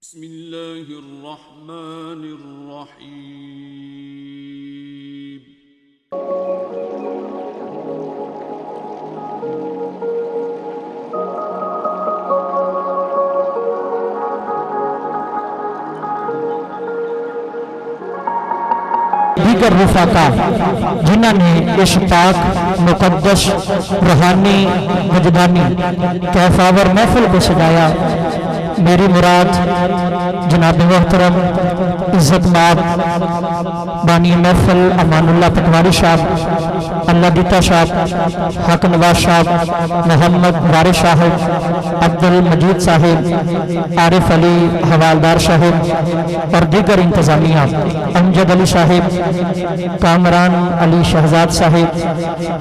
بسم اللہ الرحمن الرحیم دیگر رفاقہ جنہوں نے اس پاک مقدس روحانی وجدانی کیفاور محفل کو سجایا، میری مراد جناب محترم عزت مآب بانی محفل امان اللہ پٹواری صاحب، اللہ دیتا صاحب، حق نواز صاحب، محمد وارث صاحب، عبد المجید صاحب، عارف علی حوالدار صاحب اور دیگر انتظامیہ، امجد علی صاحب، کامران علی شہزاد صاحب،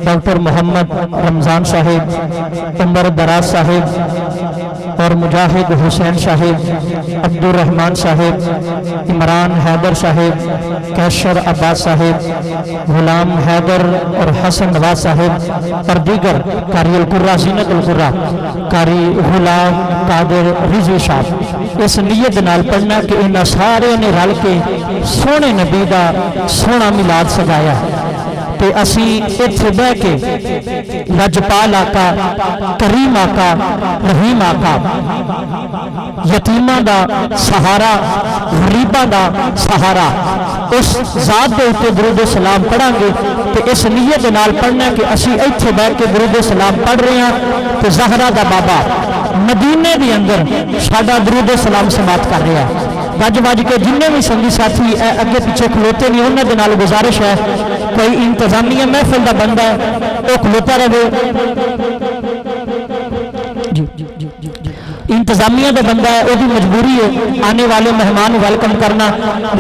ڈاکٹر محمد رمضان صاحب، عمر دراز صاحب اور مجاہد حسین صاحب، عبد الرحمن صاحب، عمران حیدر صاحب، کیشر عباس صاحب، غلام حیدر اور حسن نواز صاحب اور دیگر قاری القرہ زینت القرہ قاری غلام قادر رضوی صاحب، اس نیت نال پڑھنا کہ انہاں سارے نے رل کے سونے نبی دا سونا میلاد سجایا تے اسی اتھے بہ کے لجپال آقا، کریم آقا، رحیم آقا، یتیمہ دا سہارا، غریبہ دا سہارا، اس ذات دے اتے درود سلام پڑھا گے تے اس نیت نال پڑھنا کہ اسی اتھے بہ کے درود سلام پڑھ رہے ہیں تے زہرا دا بابا مدینے دی اندر ساڈا درود سلام سماعت کر رہا ہے۔ گج وج کے جنہیں بھی سنگی ساتھی اگے پیچھے کھلوتے نہیں، انہوں نے نال گزارش ہے کوئی انتظامیہ محفل دا بندہ ہے وہ کھلوتا رہے، انتظامیہ دا بندہ ہے وہ بھی مجبوری ہے آنے والے مہمان ویلکم کرنا،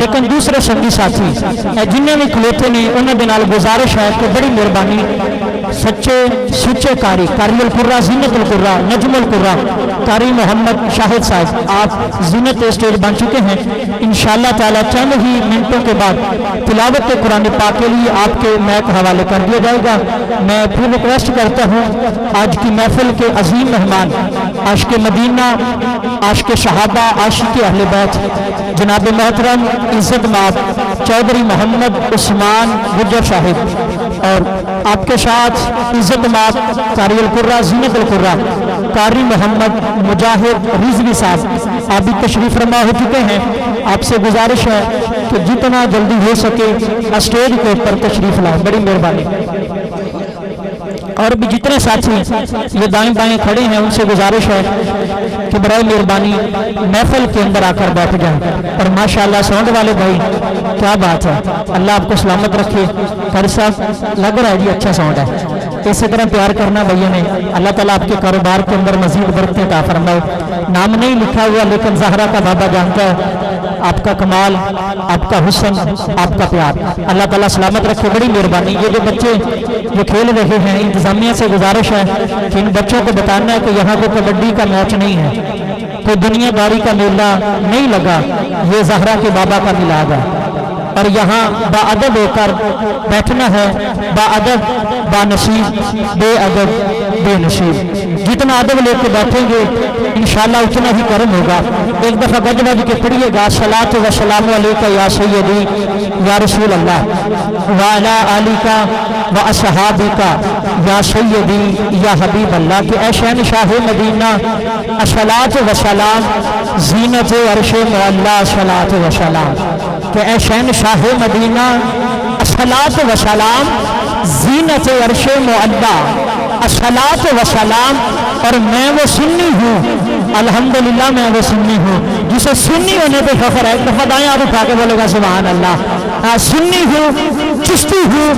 لیکن دوسرے سنگی ساتھی جنہیں بھی کھلوتے نہیں انہوں نے نال گزارش ہے کہ بڑی مہربانی سچے سچے قاری القرہ زینت القرہ نجم القرہ قاری محمد شاہد صاحب، آپ زینت اسٹیج بن چکے ہیں، انشاءاللہ تعالی چند ہی منٹوں کے بعد تلاوت قرآن پاک کے لیے آپ کے میک حوالے کر دیا جائے گا۔ میں پھر ریکویسٹ کرتا ہوں آج کی محفل کے عظیم مہمان، عاشق مدینہ، عاشق صحابہ، عاشق اہل بیت، جناب محترم عزت مآب چودھری محمد عثمان گجر صاحب، اور آپ کے ساتھ عزت مآب قاری القرہ زینت القرہ قاری محمد مجاہد رضوی صاحب، آپ بھی تشریف فرما ہو چکے ہیں۔ آپ سے گزارش ہے کہ جتنا جلدی ہو سکے اسٹیج کے اوپر تشریف لائیں، بڑی مہربانی۔ اور بھی جتنے ساتھی یہ دائیں بائیں کھڑے ہیں ان سے گزارش ہے کہ برائے مہربانی محفل کے اندر آ کر بیٹھ جائیں۔ اور ماشاءاللہ ساؤنڈ والے بھائی کیا بات ہے، اللہ آپ کو سلامت رکھے۔ قاری صاحب لگ رہا ہے جی اچھا ساؤنڈ ہے، اسی طرح پیار کرنا بھائیوں نے، اللہ تعالیٰ آپ کے کاروبار کے اندر مزید برکتیں عطا فرمائے۔ نام نہیں لکھا ہوا لیکن زہرا کا بابا جانتا ہے آپ کا کمال، آپ کا حسن، آپ کا پیار، اللہ تعالیٰ سلامت رکھے، بڑی مہربانی۔ یہ جو بچے جو کھیل رہے ہیں انتظامیہ سے گزارش ہے کہ ان بچوں کو بتانا ہے کہ یہاں کو کبڈی کا میچ نہیں ہے، کوئی دنیا داری کا میلہ نہیں لگا، یہ زہرا کے بابا کا میلاد ہے، اور یہاں با ادب ہو کر بیٹھنا ہے، با ادب با نصیب، بے ادب بے نصیب۔ جتنا ادب لے کے بیٹھیں گے انشاءاللہ اتنا ہی کرم ہوگا۔ ایک دفعہ گج وج کے پڑھیے گا صلاۃ و سلام علیکہ یا سیدی یا رسول اللہ وعلی آلک و اصحابک یا سیدی یا حبیب اللہ، کہ اے شہنشاہ مدینہ الصلاۃ و سلام زینت عرش معلی الصلاۃ و سلام، کہ اے شہنشاہ مدینہ الصلاۃ و سلام زینت عرش معلی الصلاۃ و سلام، اور میں وہ سنی ہوں، الحمدللہ میں وہ سنی ہوں جسے سنی ہونے پہ فخر ہے۔ ایک دفعہ دائیں آپ اٹھا کے بولے گا سبحان اللہ۔ سنی ہوں، چشتی ہوں،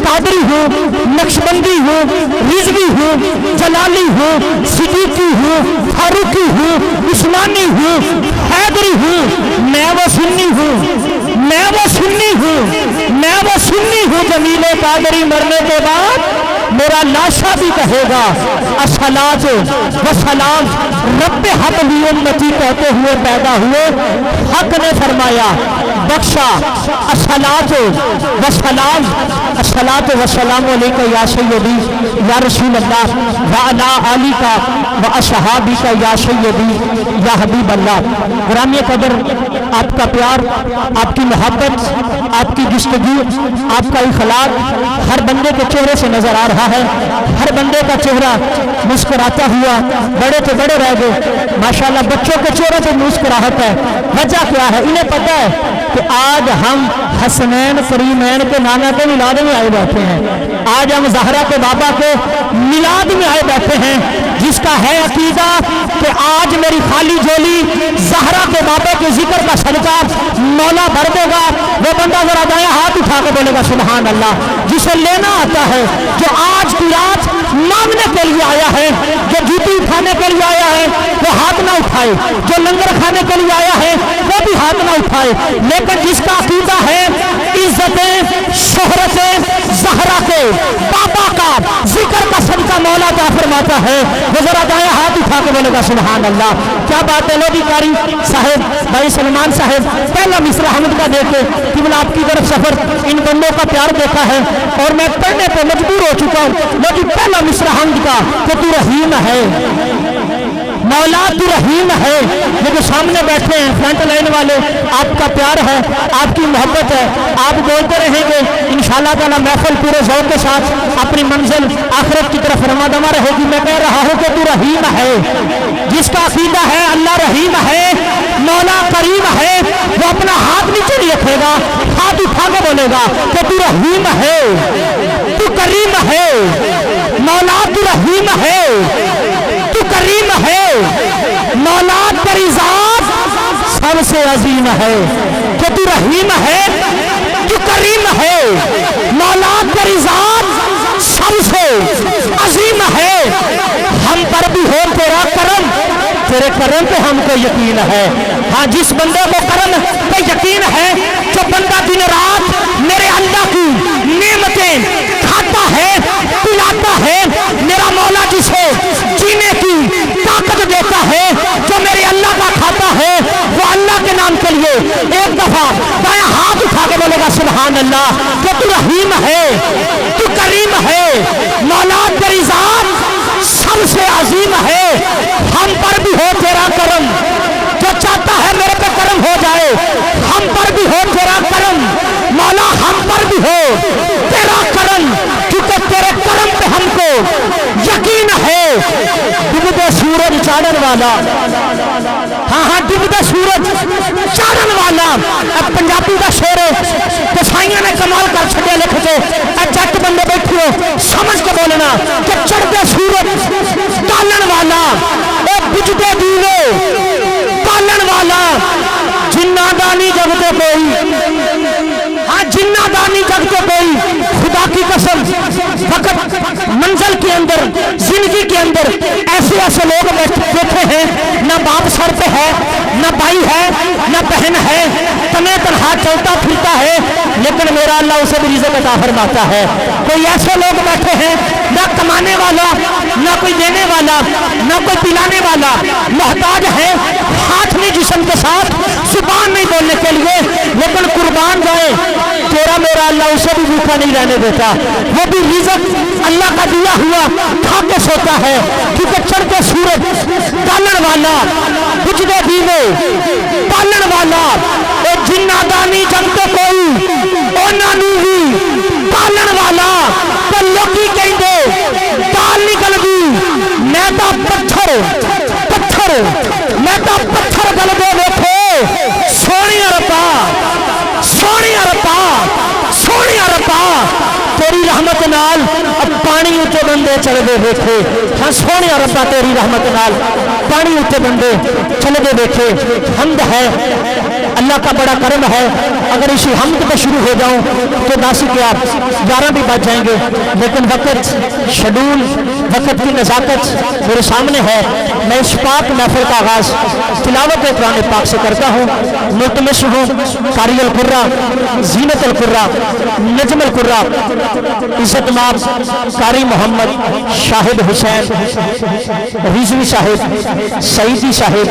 قادری ہوں، نقشبندی ہوں، رضوی ہوں، جلالی ہوں، صدیقی ہوں، فاروقی ہوں، عثمانی ہوں، حیدری ہوں، میں وہ سنی ہوں، میں وہ سنی ہوں، میں وہ سنی ہوں، جمیل قادری مرنے کے بعد میرا لاشا بھی کہے گا الصلاۃ والسلام رب حب لی امتی کہتے ہوئے پیدا ہوئے۔ حق نے فرمایا بخشا الصلاۃ والسلام، الصلاۃ والسلام علیکہ یا سیدی یا رسول اللہ وعلی آلک و اصحابک یا سیدی یا حبیب اللہ۔ گرامی قدر، آپ کا پیار، آپ کی محبت، آپ کی گفتگو، آپ کا اخلاق ہر بندے کے چہرے سے نظر آ رہا ہے۔ ہر بندے کا چہرہ مسکراتا ہوا، بڑے تو بڑے رہ گئے ماشاءاللہ، بچوں کے چہرے پہ مسکراہٹ ہے۔ وجہ کیا ہے؟ انہیں پتہ ہے کہ آج ہم حسنین کریمین کے نانا کے میلاد میں آئے بیٹھے ہیں، آج ہم زہرا کے بابا کے میلاد میں آئے بیٹھے ہیں، جس کا ہے عقیدہ کہ آج میری خالی جھولی زہرا کے بابا کے ذکر کا صدقہ مولا بھر دے گا۔ وہ بندہ ذرا دائیں ہاتھ اٹھا کے بولے گا سبحان اللہ، جسے لینا آتا ہے، جو آج کی رات مانگنے کے لیے آیا ہے، جو جوتی اٹھانے کے لیے آیا ہے وہ ہاتھ نہ اٹھائے، جو لنگر کھانے کے لیے آیا ہے وہ بھی ہاتھ نہ اٹھائے، لیکن جس کا عقیدہ ہے عزتیں شہرتیں زہرا کے بابا کا ذکر کا صدقہ مولا عطا فرماتا ہے، وہ ذرا دائیں ہاتھ اٹھا کے بولے گا سبحان اللہ۔ کیا بات ہے لوگی کاری صاحب بھائی سلمان صاحب، پہلا مصرع حمد کا دیکھے کہ آپ کی طرف سفر ان بندوں کا پیار دیکھا ہے اور میں پڑھنے پہ مجبور ہو چکا ہوں، لیکن پہلا مصرع حمد کا کہ تو رحیم ہے مولا، تو رحیم ہے۔ یہ جو سامنے بیٹھے ہیں فرنٹ لائن والے، آپ کا پیار ہے، آپ کی محبت ہے، آپ بولتے رہیں گے انشاءاللہ تعالی محفل پورے ذوق کے ساتھ اپنی منزل آخرت کی طرف رواں دواں رہے گی۔ میں کہہ رہا ہوں کہ تو رحیم ہے، جس کا عقیدہ ہے اللہ رحیم ہے، مولا کریم ہے، وہ اپنا ہاتھ نیچے نہیں رکھے گا، ہاتھ اٹھا کے بولے گا کہ تو رحیم ہے، تو کریم ہے، مولا تو رحیم ہے، تو کریم ہے، مولا تیری ذات سب سے عظیم ہے، کہ تو رحیم ہے، تو کریم ہے، مولا تیری ذات سب سے عظیم ہے۔ ہم پر بھی ہو تیرا کرم، تیرے کرم پہ ہم کو یقین ہے۔ ہاں جس بندے کو کرم پہ یقین ہے، جو بندہ دن رات میرے اللہ کی نعمتیں کھاتا ہے پلاتا ہے، میرا مولا جسے جینے کی طاقت دیتا ہے، جو میرے اللہ کا کھاتا ہے، وہ اللہ کے نام کے لیے ایک دفعہ دائیں ہاتھ اٹھا کے بولے گا سبحان اللہ، کہ تو رحیم ہے، تو کریم ہے، مولا تیری ذات سب سے عظیم ہے۔ ہم پر بھی ہو تیرا کرم، جو چاہتا ہے میرے پہ کرم ہو جائے، ہم پر بھی ہو تیرا کرم مولا، ہم پر بھی ہو تیرا کرم، کیونکہ تیرے کرم پہ ہم کو یقین ہے۔ ڈوبتے سورج چاڑن والا، ہاں ہاں ڈوبتے سورج چاڑن والا، اب پنجابی کا شعر ہے کہ سائیاں نے کمال کر چھڑے لکھ کے، اے جٹ بندے بیٹھے ہو سمجھ کے بولنا کہ چڑھتے سورج ڈالن والا، اے بجھتے دیوے پالن والا، جنہ دانی جگتے کوئی، ہاں جنہ دانی جگتے کوئی، خدا کی قسم وقت منزل کے اندر زندگی کے اندر ایسے ایسے لوگ بیٹھے ہیں، نہ باپ سر پہ ہے، نہ بھائی ہے، نہ بہن ہے، تنہا تنہا چلتا پھرتا ہے، لیکن میرا اللہ اسے بھی رزق عطا فرماتا ہے۔ کوئی ایسے لوگ بیٹھے ہیں نہ کمانے والا، نہ کوئی دینے والا، نہ کوئی پلانے والا، محتاج ہے، ہاتھ نہیں جسم کے ساتھ، زبان نہیں بولنے کے لیے، لیکن قربان جائے تیرا میرا اللہ اسے بھی بھوکا نہیں رہنے دیتا، وہ بھی رزق اللہ کا دیا ہوا کھا کے سوتا ہے، کیونکہ چڑھتے سورج ڈالن والا، بجھتے دیوے پالن والا، اے جنہ دانی جمتے کوئی اونا نوی پالن والا، تو لوکی کہیں دے دال نکل گئی، میں تا پتھر میں تا پتھر گل دے دیکھو، سونی ربا سونی ربا سونی ربا، تیری رحمت نال اب پانی اتے بندے چل دے دیکھے، ہاں سونی ربا تیری رحمت نال پانی اتے بندے چل دے دیکھے۔ حمد ہے اللہ کا بڑا کرم ہے، اگر اسی حمد پہ شروع ہو جاؤں تو ناسی کے آپ 11 بھی بچ جائیں گے، لیکن وقت شیڈول، وقت کی نزاکت میرے سامنے ہے۔ میں اس پاک محفل کا آغاز تلاوت قرآن پاک سے کرتا ہوں۔ ملتمس ہوں قاری القرہ، زینت القرہ، نجم القرہ، عزت ماب قاری محمد شاہد حسین رضوی صاحب سعیدی صاحب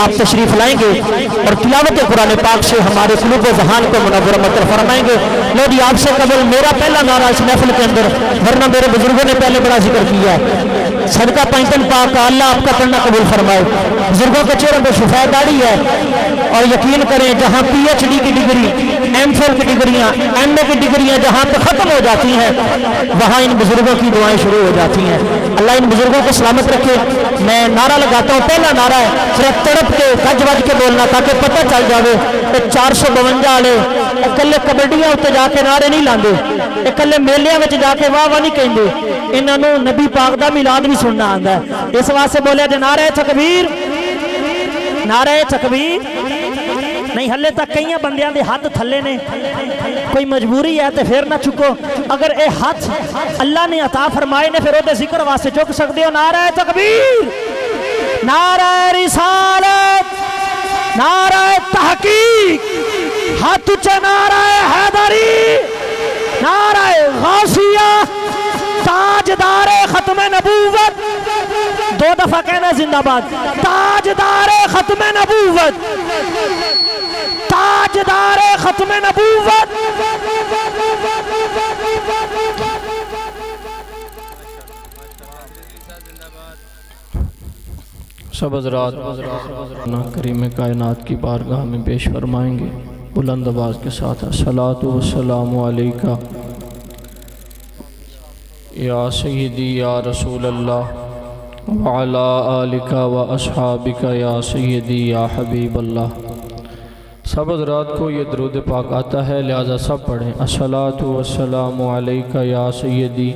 آپ تشریف لائیں گے اور تلاوت قرآن پاک سے ہمارے قلوب و ذہان کو منور مطلب فرمائیں گے۔ لو جی آپ سے قبل میرا پہلا نعرہ اس محفل کے اندر، ورنہ میرے بزرگوں نے پہلے بڑا ذکر کیا ہے۔ صدقہ پینتن پاک کا اللہ آپ کا پڑھنا قبول فرمائے۔ بزرگوں کے چہروں پہ شفا داڑھی ہے، اور یقین کریں جہاں پی ایچ ڈی کی ڈگری، ایم فل کی ڈگریاں، ایم اے کی ڈگریاں جہاں پہ ختم ہو جاتی ہیں، وہاں ان بزرگوں کی دعائیں شروع ہو جاتی ہیں۔ اللہ ان بزرگوں کو سلامت رکھے۔ میں نعرہ لگاتا ہوں، پہلا نعرہ ہے، ذرا تڑپ کے گج وج کے بولنا تاکہ پتہ چل جاوے کہ 452 والے اکلے کبڈیاں اتنے جا کے نعرے نہیں لاندے، اکلے میلیاں وچ جا کے واہ واہ نہیں کہندے، انہاں نوں نبی پاک دا میلاد بھی سننا آندا ہے۔ اس واسطے بولیا جے نعرہ تکبیر، نعرہ تکبیر نہیں۔ ہلے تک کئی بندیاں دے ہاتھ تھلے نے، کوئی مجبوری ہے تو پھر نہ چکو، اگر اے ہاتھ اللہ نے عطا فرمائے نے پھر وہ دے ذکر واسطے چک سکتے ہو۔ نعرہ تکبیر، نعرہ رسالت، نعرہ تحقیق، ہاتھ اونچا، نعرہ حیدری، نعرہ غوثیہ، تاجدار ختم نبوت، دو دفعہ کہنا زندہ باد، تاجدار ختم نبوت، تاجدار ختم نبوت۔ سب حضرات کریم کائنات کی بارگاہ میں پیش فرمائیں گے بلند آواز کے ساتھ، الصلاۃ والسلام علیکہ یا سیدی یا رسول اللہ وعلی آلکہ و اصحابکہ یا سیدی یا حبیب اللہ۔ سب حضرات کو یہ درود پاک آتا ہے، لہذا سب پڑھیں، الصلاۃ والسلام علیکہ یا سیدی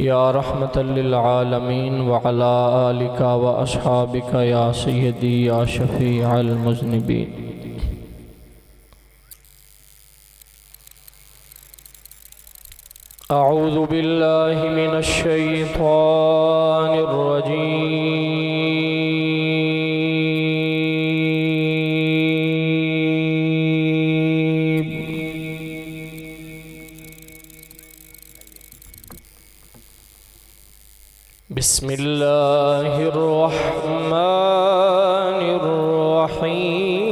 یا رحمت للعالمین وعلی آلکہ و اصحابکہ یا سیدی یا شفیع المذنبین۔ اعوذ باللہ من الشیطان الرجیم۔ بسم اللہ الرحمن الرحیم۔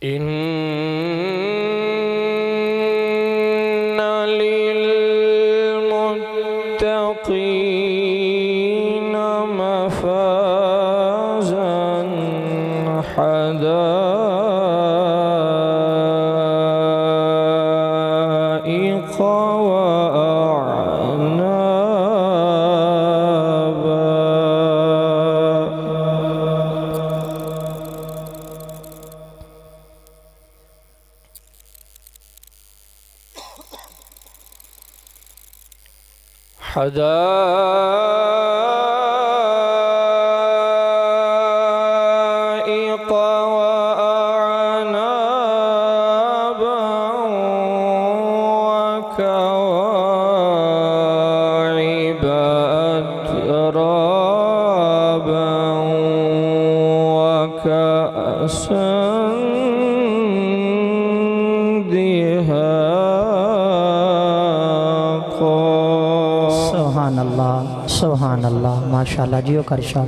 إن للمتقين مفازا حدائق حدائق وأعنابا وكواعب أترابا وكأسا سبحان اللہ، سبحان اللہ، ماشاءاللہ جیو کرشا۔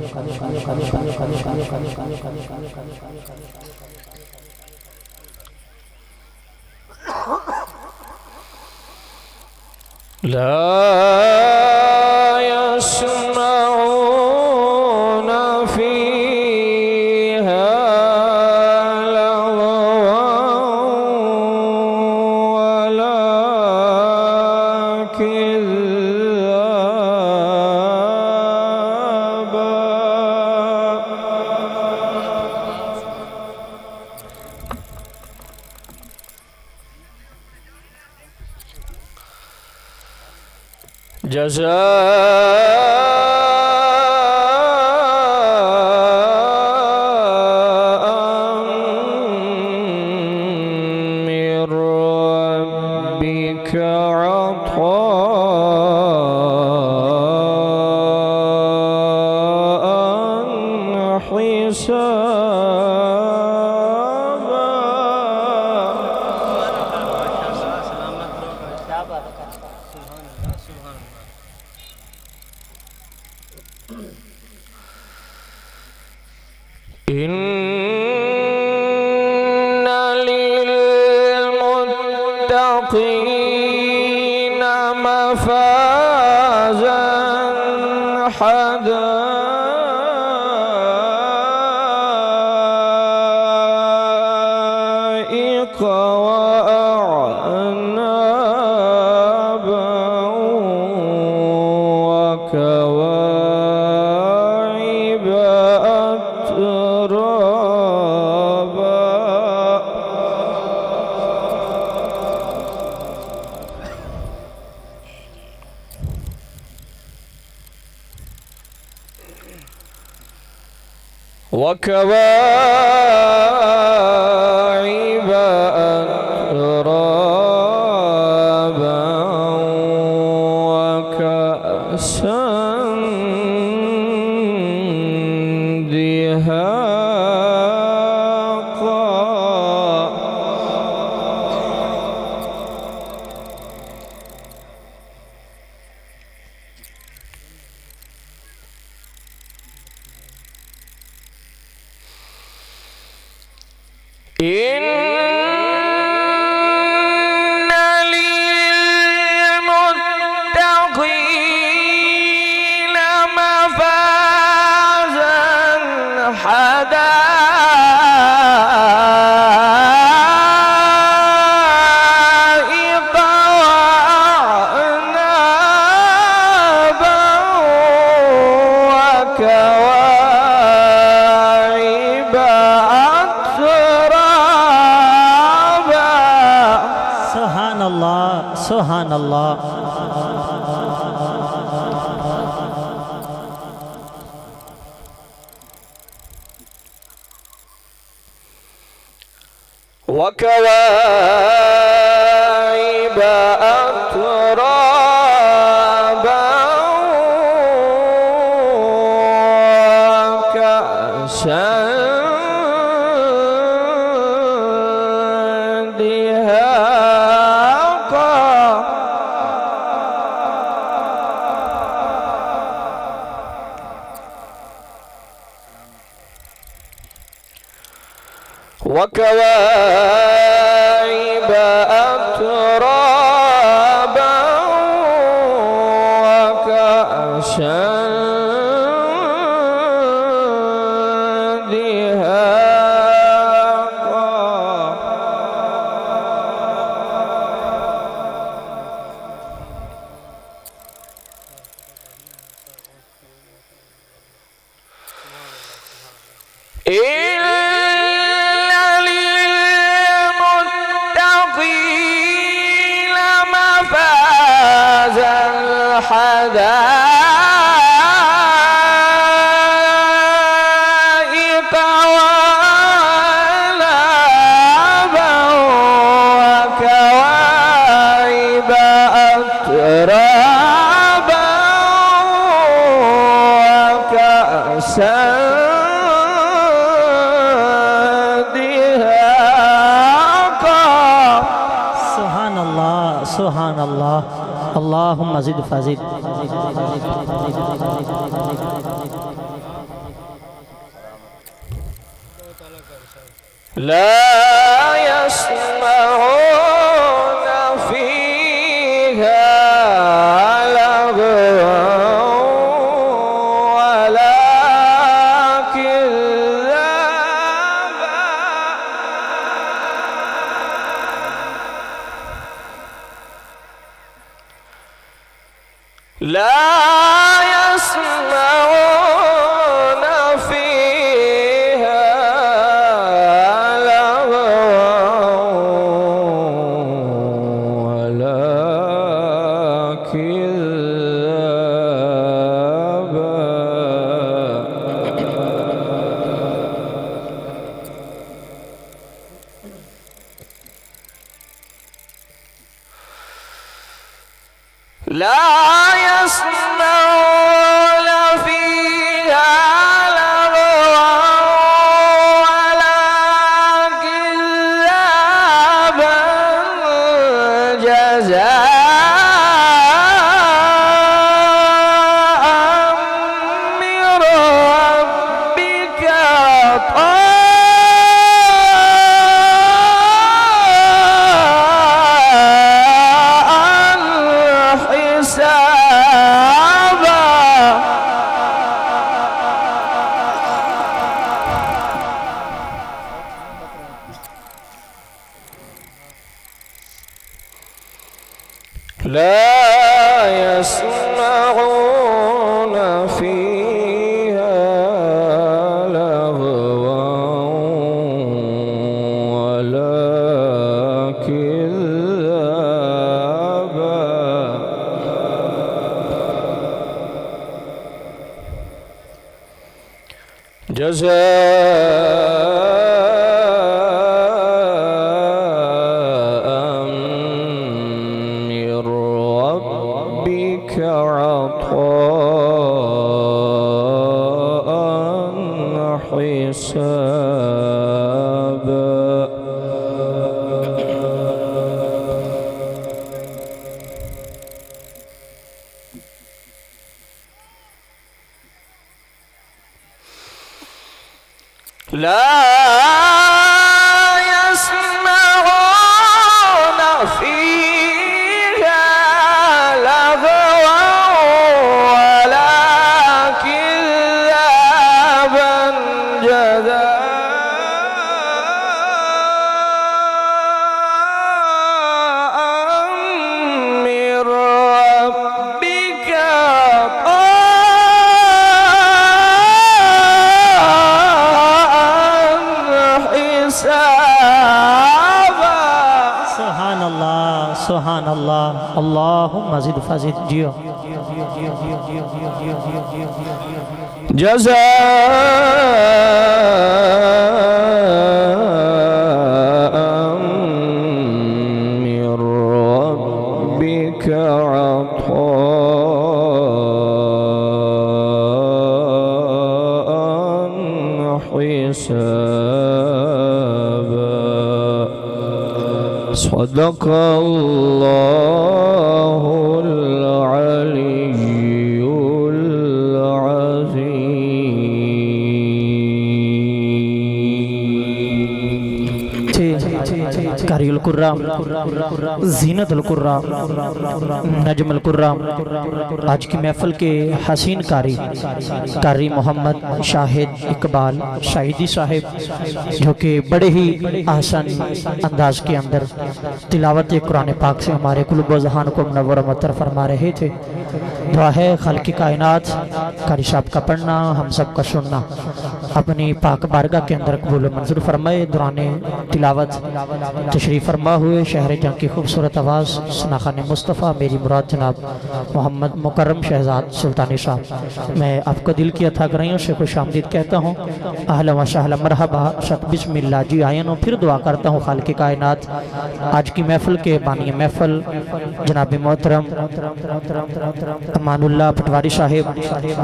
لا يسمعون فيها لغوا ولا كذابا من ربك عطاء إن للمتقين مفازا حدائق وأعنابا وكواعب أترابا وكواعب أترابا وكأسا دهاقا إن للمتقين مفازا حدائق وأعنابا وكواعب أترابا. سبحان اللہ سبحان اللہ. وكواعب أترابا وكأسا وكواعب أترابا وكأسا حدائق وأعنابا وكواعب أترابا وكأسا دهاقا. سبحان اللہ سبحان اللہ. اللہم زد فزد. لا يسمعون فيها لغوا ولا كذابا لا يسمعون فيها لغوا ولا كذابا لا يسمعون فيها لغوا ولا كذابا ربك عطاء حسابا لا يسمعون فيها لغوا ولا كذابا جزاء من ربك سبحان اللہ سبحان اللہ اللہم زد فزد جیو جزاء من ربك عطاء حسابا صدق الله العلي العظيم قاری القرآن زینت القرآن نجم القرآن آج کی محفل کے حسین قاری محمد شاہد اقبال شاہدی صاحب جو کہ بڑے ہی احسن انداز کے اندر تلاوت قرآن پاک سے ہمارے قلوب و ذہان کو منور و مطر فرما رہے تھے. دعا ہے خالق کائنات قاری صاحب کا پڑھنا ہم سب کا سننا اپنی پاک بارگاہ کے اندر قبول و منظور فرمائے. دوران تلاوت تشریف فرما ہوئے شہر جنگ کی خوبصورت آواز سناخان مصطفیٰ میری مراد جناب محمد مکرم شہزاد سلطانی صاحب، میں آپ کو دل کی اتھا گرائیوں سے خوش آمدید کہتا ہوں. اہلا و سہلا مرحبا شت بسم اللہ جی آئین ہوں. پھر دعا کرتا ہوں خالق کائنات آج کی محفل کے بانی محفل جناب محترم امان اللہ پٹواری صاحب،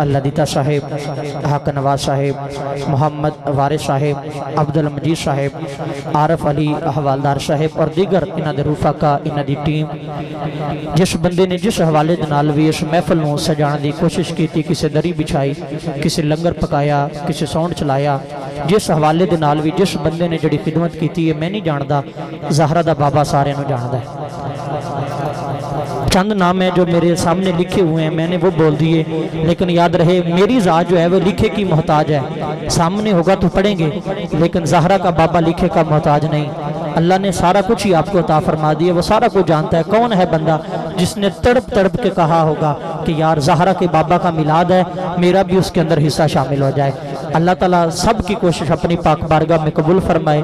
اللہ دیتا صاحب، حق نواز صاحب، محمد وارث صاحب، عبدالمجید صاحب، عارف علی حوالدار صاحب اور دیگر انہ دے رفقا انہ دی ٹیم جس بندے نے جس حوالے دنال بھی اس محفل نو سجان دی کوشش کی تھی، کسی دری بچھائی، کسی لنگر پکایا، کسی ساؤنڈ چلایا، جس حوالے دنال بھی جس بندے نے جڑی خدمت کی تھی میں نہیں جاندہ زہرہ دا بابا سارے نو جاندہ ہے. چند نام ہیں جو میرے سامنے لکھے ہوئے ہیں میں نے وہ بول دیے، لیکن یاد رہے میری ذات جو ہے وہ لکھے کی محتاج ہے. سامنے ہوگا تو پڑھیں گے لیکن زہرہ کا بابا لکھے کا محتاج نہیں. اللہ نے سارا کچھ ہی آپ کو عطا فرما دیا، وہ سارا کچھ جانتا ہے. کون ہے بندہ جس نے تڑپ تڑپ کے کہا ہوگا کہ یار زہرہ کے بابا کا میلاد ہے میرا بھی اس کے اندر حصہ شامل ہو جائے. اللہ تعالیٰ سب کی کوشش اپنی پاک بارگاہ میں قبول فرمائے.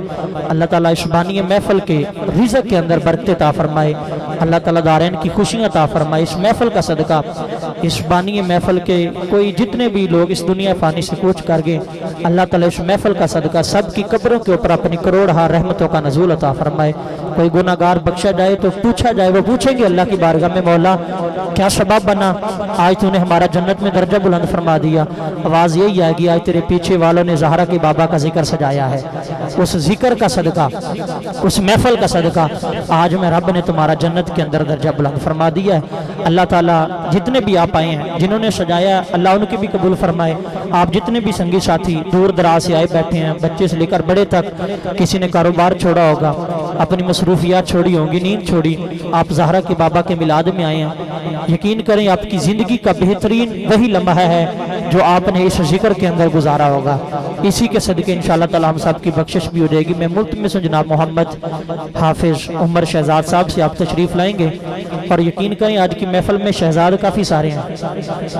اللہ تعالیٰ اس بانی محفل کے رزق کے اندر برکت عطا فرمائے. اللہ تعالیٰ دارین کی خوشیاں عطا فرمائے. اس محفل کا صدقہ اس بانی محفل کے کوئی جتنے بھی لوگ اس دنیا فانی سے کوچ کر گئے اللہ تعالیٰ اس محفل کا صدقہ سب کی قبروں کے اوپر اپنی کروڑہا رحمتوں کا نزول عطا فرمائے. کوئی گناہگار بخشا جائے تو پوچھا جائے، وہ پوچھیں گے اللہ کی بارگاہ میں مولا کیا سبب بنا آج تو نے ہمارا جنت میں درجہ بلند فرما دیا. آواز یہی آئے گی آج تیرے پیچھے والوں نے زہرا کی بابا کا ذکر سجایا ہے، اس ذکر کا صدقہ، اس محفل کا صدقہ آج میں رب نے تمہارا جنت کے اندر درجہ بلند فرما دیا ہے۔ اللہ تعالیٰ جتنے بھی آپ آئے ہیں، جنہوں نے سجایا اللہ ان کی بھی قبول فرمائے۔ آپ جتنے بھی سنگی ساتھی دور دراز سے آئے بیٹھے ہیں، بچے سے لے کر بڑے تک، کسی نے کاروبار چھوڑا ہوگا، اپنی مصروفیات چھوڑی ہوں گی، نیند چھوڑی، آپ زہرا کے بابا کے میلاد میں آئے ہیں، یقین کریں آپ کی زندگی کا بہترین وہی لمحہ ہے جو آپ نے اس ذکر کے اندر گزارا ہوگا۔ اسی کے صدقے انشاءاللہ تعالی ہم صاحب کی بخشش بھی ہو جائے گی۔ میں ملک میں سے جناب محمد حافظ عمر شہزاد صاحب سے آپ تشریف لائیں گے، اور یقین کریں آج کی محفل میں شہزاد کافی سارے ہیں۔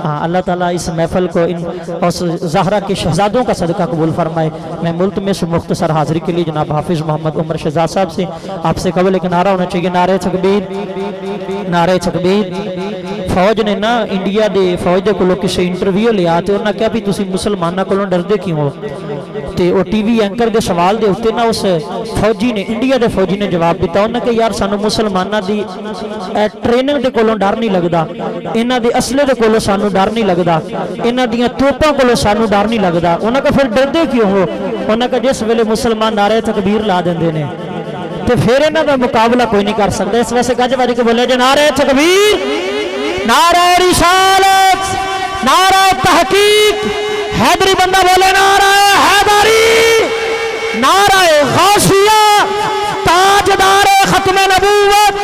ہاں، اللہ تعالیٰ اس محفل کو اس زہرا کے شہزادوں کا صدقہ قبول فرمائے۔ میں ملک میں سے مختصر حاضری کے لیے جناب حافظ محمد عمر شہزاد صاحب سے آپ سے قبل ایک نعرہ ہونا چاہیے، نعرہ تکبیر، نعرہ تکبیر۔ فوج نے نا انڈیا دے فوج دے کولوں کسے انٹرویو لیا تے انہاں کہا بھی تسی مسلماناں کولوں ڈردے کیوں ہو؟ تے او ٹی وی اینکر دے سوال دے اوتے نا اس فوجی نے، انڈیا دے فوجی نے جواب دیتا انہاں کہ یار سانو مسلماناں دی ٹریننگ دے کولوں ڈر نہیں لگدا، انہاں دے اسلحے دے کولوں سانو ڈر نہیں لگدا، انہاں دیاں توپاں کولوں سانو ڈر نہیں لگدا۔ انہاں کہ پھر ڈردے کیوں ہو؟ انہاں کہ جس ویلے مسلمان نعرہ تکبیر لا دیندے نے تے پھر انہاں دا مقابلہ کوئی نہیں کر سکدا۔ اس واسطے گج وج کے بولے جے نعرہ تکبیر، نعرہ رسالت، نعرہ تحقیق، حیدری بندہ بولے نعرہ حیدری، نعرہ غوثیہ، تاجدار ختم نبوت۔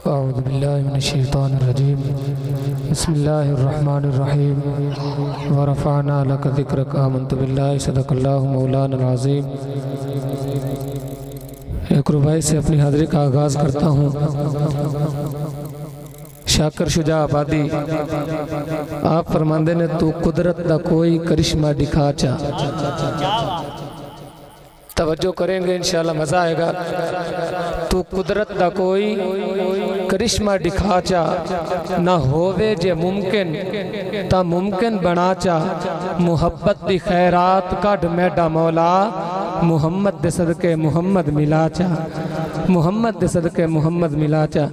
اعوذ باللہ من الشیطان الرجیم، بسم اللہ الرحمن الرحیم، ورفعنا لک ذکرک، آمنت باللہ، صدق اللہ مولانا العظیم۔ ایک ربائی سے اپنی حاضری کا آغاز کرتا ہوں۔ شاکر شجاع آبادی آپ فرماندے نے تو قدرت دا کوئی کرشمہ دکھا چا، توجہ کریں گے انشاءاللہ مزہ آئے گا۔ تو قدرت دا کوئی کرشمہ دکھا چا، نہ ہووے جے ممکن تا ممکن بنا چا، محبت دی خیرات کڈ میڈا مولا، محمد دے صدقے محمد ملا چا، محمد دے صدقے محمد ملا چا۔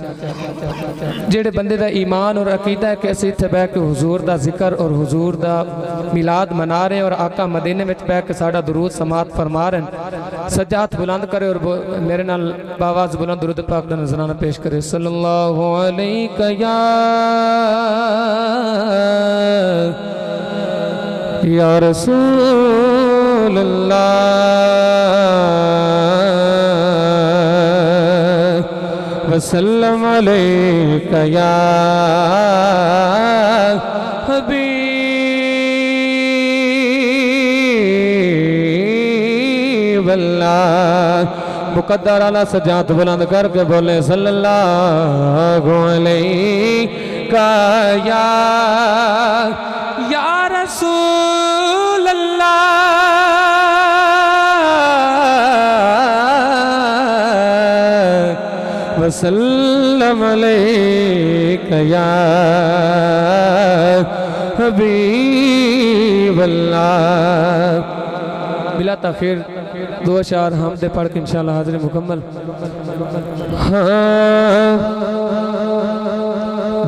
جیڑے بندے دا ایمان اور عقیدہ ہے کہ اسی اتھے بے کے حضور دا ذکر اور حضور دا میلاد منا رہے اور آقا مدینے میں بے کے ساڑھا درود سماعت فرما رہے ہیں، سجات بلند کرے اور میرے نال باواز بلند درود پاک دا نظرانہ پیش کرے۔ صلی اللہ علیہ یا رسول اللہ وسلم علیک یا حبیب اللہ۔ مقدر اعلیٰ سجاد بلند کر کے بولے صلی اللہ علیہ یا رسول اللہ وسلم علیک یا حبیب اللہ۔ بلا تاخیر دو اشعار حمد پڑھ کے انشاءاللہ حاضر مکمل۔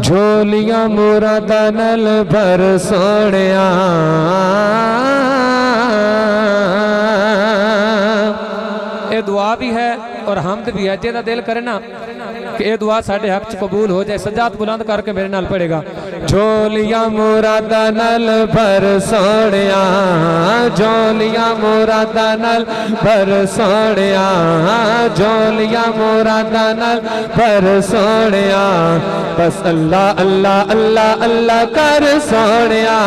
جھولیاں مرادہ نل بھر سوڑیاں، اے دعا بھی ہے اور حمد بھی ہے، جیدہ دل کرے نا کہ اے دعا ساڑھے حق چ قبول ہو جائے، سجاد بلند کر کے میرے نال پڑھے گا۔ جھولیاں مرادہ نل بھر سوڑیاں، جھولیاں مرادہ نل بھر سوڑیاں، جھولیاں مرادہ نل بھر سوڑیاں، بس اللہ اللہ اللہ اللہ کر سوڑیاں۔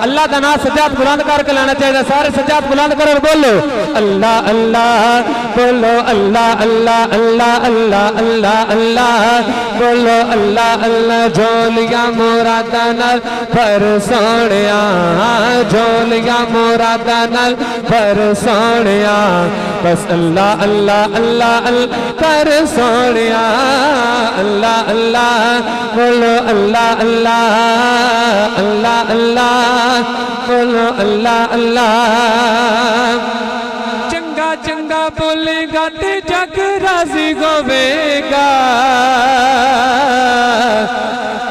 اللہ دا نام سجاد بلند کر کے لانا چاہیے، سارے سجاد بلند کر اور بولو اللہ اللہ، بولو اللہ اللہ اللہ اللہ اللہ اللہ، بولو اللہ اللہ۔ جھولیاں مرادہ نل بھر سوڑیاں، جھولیاں مرادہ نل بھر سوڑیاں، بس اللہ اللہ اللہ اللہ کر سوڑیاں، اللہ اللہ، بولو اللہ اللہ اللہ اللہ، بولو اللہ اللہ۔ چنگا چنگا بولے گا تے جگ راضی ہوے گا،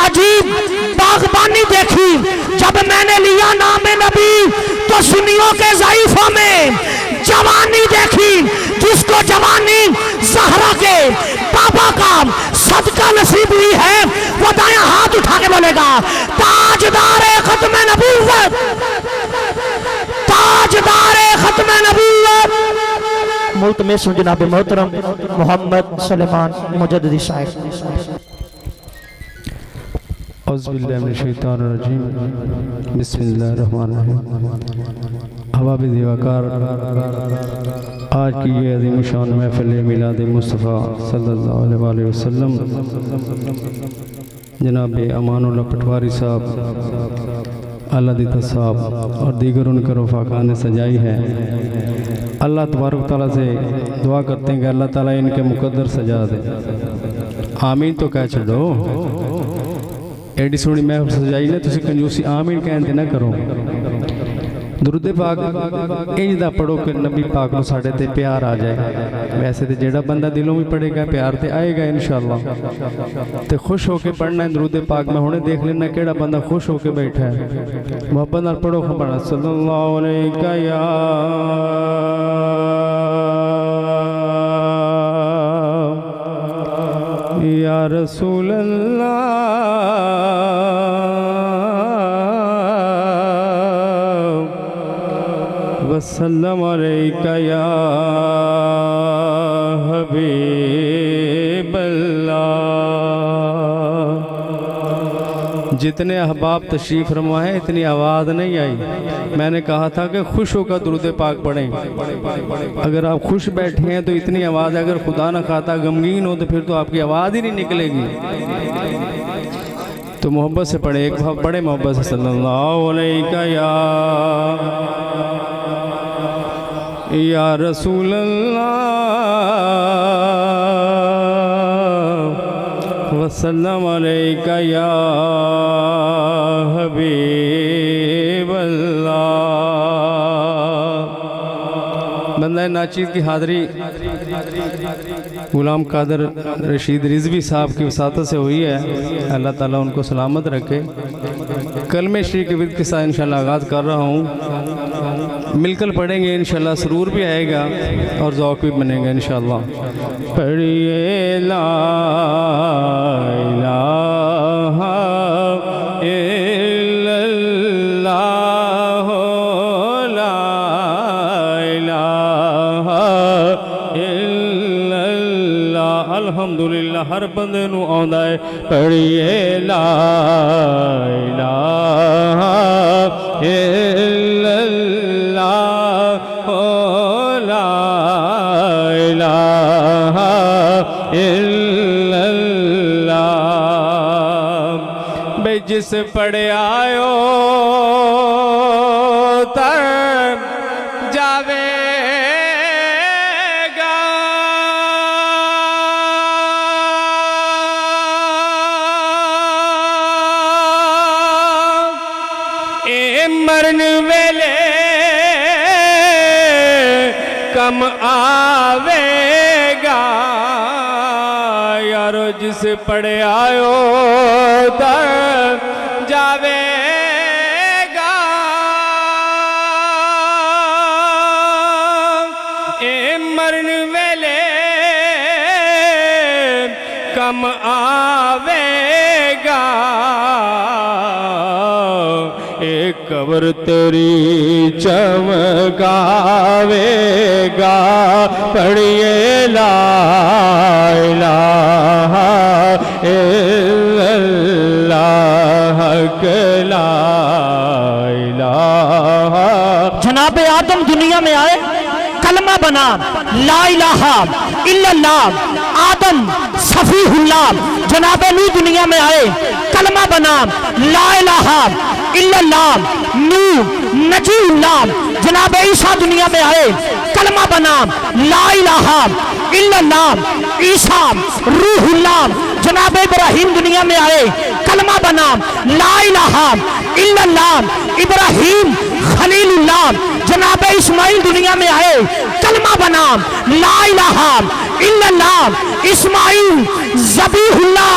عجیب باغبانی دیکھی، جب میں نے لیا نام نبی تو سنیوں کے ضعیفوں میں جوانی دیکھی، جس کو جوانی زہرا کے بابا کا صدقہ نصیب ہوئی ہے وہ دایاں ہاتھ اٹھا کے بولے گا تاجدار ختم نبوت، تاجدار ختم نبوت ملتمس جناب محترم محمد سلیمان مجددی صاحب۔ اعوذ باللہ من الشیطان الرجیم، بسم اللہ الرحمن الرحیم۔ احباب دیوکار، آج کی یہ عظیم شان محفل میلاد مصطفیٰ صلی اللہ علیہ وآلہ وسلم جناب امان اللہ پٹواری صاحب، اللہ دیتا صاحب اور دیگر ان کے رفاقان نے سجائی ہے۔ اللہ تبارک تعالیٰ سے دعا کرتے ہیں کہ اللہ تعالیٰ ان کے مقدر سجا دے، آمین تو کہہ چھڑو۔ ایڈی سونی محفل سجائی نے تسی کنجوسی آمین کہتے نہ کرو۔ درود پاک انج دا پڑھو کہ نبی پاک نو ساڑھے تے پیار آ جائے۔ ویسے تے جیڑا بندہ دلوں میں پڑھے گا پیار تے آئے گا انشاءاللہ، تے خوش ہو کے پڑھنا ہے درود پاک۔ میں ہونے دیکھ لینا کیڑا بندہ خوش ہو کے بیٹھا ہے، محبت نال پڑھو خبرنا صلی اللہ علیہ یا رسول اللہ وسلم علیکہ یا حبیب اللہ۔ جتنے احباب تشریف فرما ہے اتنی آواز نہیں آئی۔ میں نے کہا تھا کہ خوش ہو کر درود پاک پڑھیں۔ اگر آپ خوش بیٹھے ہیں تو اتنی آواز، اگر خدا نہ خواستہ غمگین ہو تو پھر تو آپ کی آواز ہی نہیں نکلے گی۔ تو محبت سے پڑھیں، ایک بار پڑھیں محبت سے صلی اللہ علیہ یا رسول اللہ وسلم علیکہ یا حبیب اللہ۔ بندہ ناچیز کی حاضری غلام قادر رشید رضوی صاحب کی وساطت سے ہوئی ہے، اللہ تعالیٰ ان کو سلامت رکھے۔ کلمہ شریف کے ورد کے ساتھ انشاءاللہ آغاز کر رہا ہوں، مل کر پڑھیں گے انشاءاللہ، سرور بھی آئے گا اور ذوق بھی بنے گا انشاءاللہ۔ پڑھیے لا الہ الا اللہ، لا الہ الا اللہ۔ الحمدللہ ہر بندے نو آندا ہے، پڑھیے لا الہ الا اللہ، لا الہ الا اللہ۔ بے جس پڑھے آئیو تر جاوے گا، اے مرن ویلے کم آوے گا، یارو جس پڑھے آئیو تر جاوے گا، اے مرن ویلے کم آوے گا، ایک قبر تیری چمکاوے گا، پڑھیے لا الہ الا اللہ، لا الہ۔ جناب آدم دنیا میں آئے، کلمہ بنا لا الہ الا اللہ، آدم صفیہ اللہ۔ جناب نو دنیا میں آئے، کلمہ بنا لا الہ الا اللہ، نو نجی اللہ۔ جناب عیسیٰ دنیا میں آئے، کلمہ بنا لا الہ الا اللہ، عیسیٰ روح اللہ۔ جناب ابراہیم دنیا میں آئے، کلمہ بنا لا الہ الا اللہ، ابراہیم خلیل اللہ۔ جناب اسماعیل دنیا میں آئے، کلمہ بنا لا الہ الا اللہ، اسماعیل ذبیح اللہ۔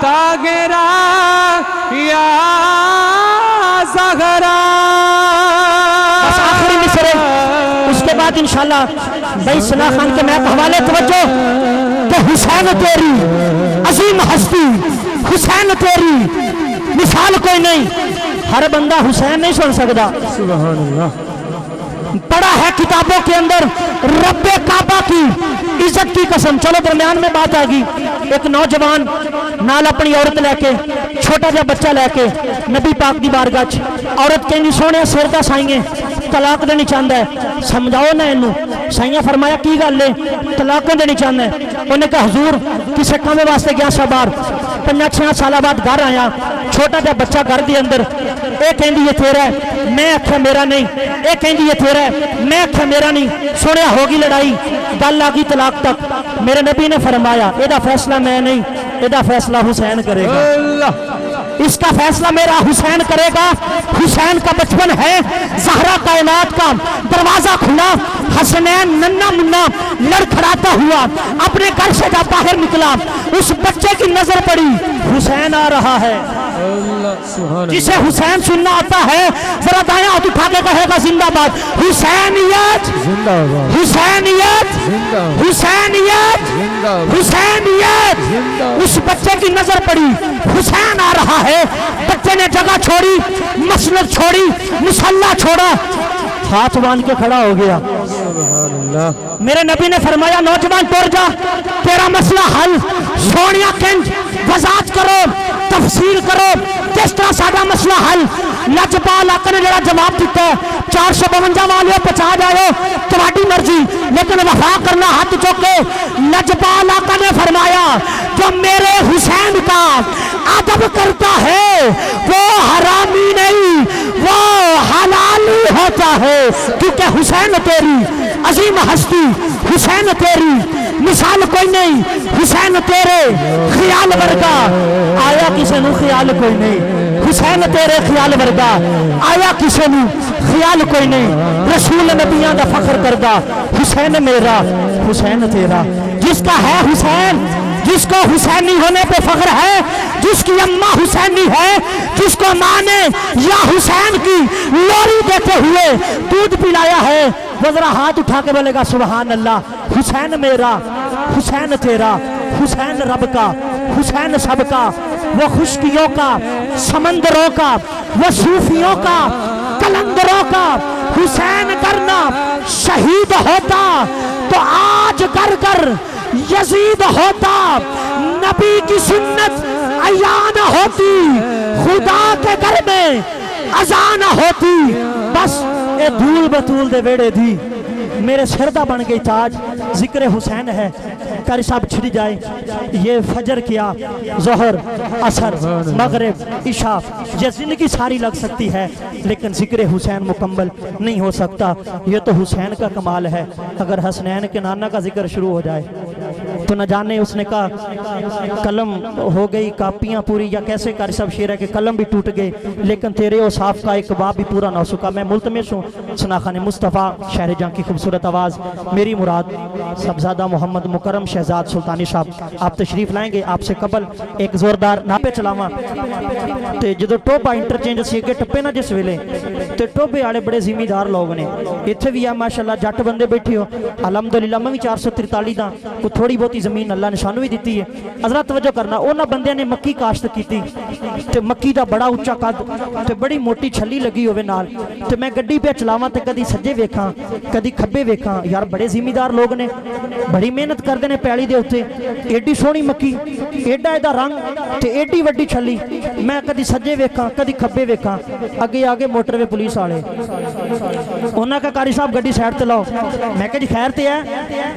تاگرا یا زہرا. بس آخری مصرے اس کے بعد انشاءاللہ بھائی صلاح خان کے محب حوالے توجہ کہ حسین تیری عظیم ہستی، حسین تیری مثال کوئی نہیں. ہر بندہ حسین نہیں سن سکتا. سبحان اللہ. پڑھا ہے کتابوں کے اندر رب کعبہ کی عزت کی قسم. چلو درمیان میں بات آ گئی. ایک نوجوان نال اپنی عورت لے کے چھوٹا جا بچہ لے کے نبی پاک دی بارگاہ چ عورت کہنی سونے سر دا سائیں طلاق دینی چاہتا ہے. سمجھاؤ نہ اینو. سائیاں فرمایا کی گل ہے طلاق دینی چاہتا ہے. انہیں کہا حضور کسے کام واسطے گیا سا باہر 5-6 سال بعد گھر آیا چھوٹا جا بچہ گھر دے اندر. اے کہندی یہ تیرا ہے میں آکھیا میرا نہیں. اے کہندی یہ تیرا ہے میں آکھیا میرا نہیں. سنیا ہوگی لڑائی گل آ گئی طلاق تک. میرے نبی نے فرمایا اے دا فیصلہ میں نہیں اے دا فیصلہ حسین کرے گا. اس کا فیصلہ میرا حسین کرے گا. حسین کا بچپن ہے زہرا کائنات کا دروازہ کھلا. حسنین ننا منا لڑکھڑاتا ہوا اپنے گھر سے جب باہر نکلا اس بچے کی نظر پڑی حسین آ رہا ہے. جسے حسین سننا آتا ہے ذرا دائیں ہاتھ اٹھا کے کہے گا زندہ باد. حسینیت حسینیت حسینیت حسینیت. اس بچے کی نظر پڑی حسین آ رہا ہے. بچے نے جگہ چھوڑی مسند چھوڑی مصلی چھوڑا ہاتھ باندھ کے کھڑا ہو گیا. میرے نبی نے فرمایا نوجوان ٹر جا تیرا مسئلہ حل. سونیا کنج وضاحت کرو تفسیر کرو کس طرح ساڈا مسئلہ حل. لجپال آقا نے جڑا جواب دیتا ہے 452 والے 50 جاؤ تمہاری مرضی لیکن وفا کرنا ہاتھ چوک کے. لجپال آقا نے فرمایا جو میرے حسین کا ادب کرتا ہے وہ حرامی نہیں وہ حلالی ہوتا ہے. کیونکہ حسین تیری عظیم ہستی حسین تیری مثال کوئی نہیں. حسین تیرے خیال ورگا آیا کسی نو خیال کوئی نہیں. حسین تیرے خیال ورگا آیا کسی نو خیال کوئی نہیں. رسول نبیاں دا فخر کردہ حسین میرا حسین تیرا. جس کا ہے حسین جس کو حسینی ہونے پہ فخر ہے جس کی اماں حسینی ہے جس کو ماں نے یا حسین کی لوری دیتے ہوئے دودھ پلایا ہے وہ ذرا ہاتھ اٹھا کے بولے گا سبحان اللہ. حسین میرا حسین تیرا حسین رب کا حسین سب کا. وہ خشکیوں کا سمندروں کا وہ صوفیوں کا کلندروں کا. حسین کرنا شہید ہوتا تو آج کر کر یزید ہوتا. نبی کی سنت عیان ہوتی خدا کے گھر میں اذان ہوتی. بس اے دھول بطول دے ویڑے دی میرے سردہ بن گئی تاج. ذکر حسین ہے قاری صاحب چھڑی جائے. یہ فجر کیا ظہر عصر مغرب عشاء یہ زندگی ساری لگ سکتی ہے لیکن ذکر حسین مکمل نہیں ہو سکتا. یہ تو حسین کا کمال ہے. اگر حسنین کے نانا کا ذکر شروع ہو جائے تو نہ جانے اس نے کہا قلم ہو گئی کاپیاں پوری یا کیسے قاری صاحب شعر ہے کہ قلم بھی ٹوٹ گئے لیکن تیرے اوصاف کا ایک باب بھی پورا نہ ہو سکا. میں ملتمس ہوں ثناخان مصطفیٰ شہر جہاں کی خوبصورت آواز میری مراد صاحبزادہ محمد مکرم شہزاد سلطانی صاحب آپ تشریف لائیں گے. آپ سے قبل ایک زوردار ناپے چلاواں تے جدو ٹوبا انٹرچینج سے اگے ٹپے نا جس ویلے تے ٹوبے والے بڑے زمیندار لوگ نے. اتنے بھی ہے ماشاءاللہ جٹ بندے بیٹھے ہو الحمدللہ. میں بھی 443 دا کو تھوڑی بہتی زمین اللہ نے سانو بھی دیتی ہے. حضرات توجہ کرنا انہاں بندیاں نے مکی کاشت کیتی تے مکی دا بڑا اونچا قد تے بڑی موٹی چھلی لگی ہوئے نال تے میں گڈی پہ چلاواں تے کدی سجے ویکھاں کدی کھبے ویکھاں. یار بڑے زمیندار لوگ نے بڑی محنت کردے نے پیڑی دے اوتے. ایڈی سونی مکی ایڈا ایڈا رنگ تے ایڈی وڈی چھلی. میں کدی سجے ویکھاں کدی کھبے ویکھاں. اگے آگے موٹر وے پولیس والے انہاں کا قاری صاحب گڈی سائڈ تے لاؤ. میں کہ جی خیر تے ہے.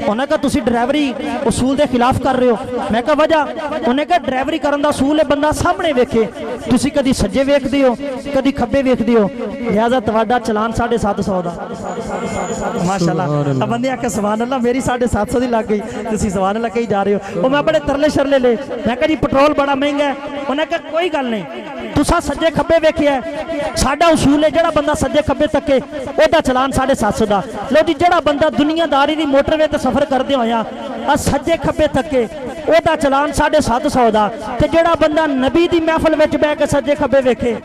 انہاں کا تسی ڈرائیوری اصول دے خلاف کر رہے ہو. میں کہا وجہ انہیں کہا ڈرائیوری کرن دا اصول ہے بندہ سامنے ویکھے. تسی کدی سجے ویکھ دیو کدی کھبے ویکھ دیو لہذا تواڈا چلان 750 دا. ماشاءاللہ بندے آکھے سبحان اللہ میری 750 دی لگ گئی تسی سبحان اللہ کہی جا رہے ہو. میں بڑے ترلے شرلے لے. میں کہا جی پٹرول بڑا مہنگا ہے. انہیں کہا کوئی گل نہیں تسا سجے کھبے ویکھیا ہے ساڈا اصول ہے جڑا بندہ سجے کھبے تکے اودا چلان 750 دا. لو جی جڑا بندہ دنیا داری دی موٹر وے تے سفر کردے ہویا سجے کھبے تکے ਉਹਦਾ ਚਲਾਨ 750 ਦਾ। ਤੇ ਜਿਹੜਾ ਬੰਦਾ ਨਬੀ ਦੀ ਮਹਿਫਲ ਵਿੱਚ ਬਹਿ ਕੇ ਸੱਜੇ ਖੱਬੇ ਵੇਖੇ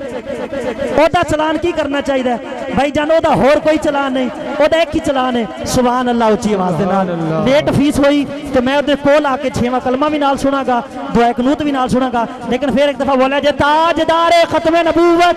ਉਹਦਾ ਚਲਾਨ ਕੀ ਕਰਨਾ ਚਾਹੀਦਾ ਭਾਈ ਜਾਨ? ਉਹਦਾ ਹੋਰ ਕੋਈ ਚਲਾਨ ਨਹੀਂ, ਉਹਦਾ ਇੱਕ ਹੀ ਚਲਾਨ ਹੈ ਸੁਭਾਨ ਅੱਲਾਹ ਉੱਚੀ ਆਵਾਜ਼ ਦੇ ਨਾਲ। ਲੇਟ ਫੀਸ ਹੋਈ ਤੇ ਮੈਂ ਉਹਦੇ ਕੋਲ ਆ ਕੇ 6ਵਾਂ ਕਲਮਾ ਵੀ ਨਾਲ ਸੁਣਾਗਾ, ਦੁਆ ਕਨੂਤ ਵੀ ਨਾਲ ਸੁਣਾਗਾ, ਲੇਕਿਨ ਫਿਰ ਇੱਕ ਦਫਾ ਬੋਲਿਆ ਜੇ ਤਾਜਦਾਰੇ ਖਤਮੇ ਨਬੂਵਤ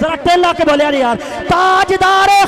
ਜ਼ਰਾ ਟੇਲਾ ਕੇ ਬੋਲਿਆ ਨੀ ਯਾਰ, ਤਾਜਦਾਰੇ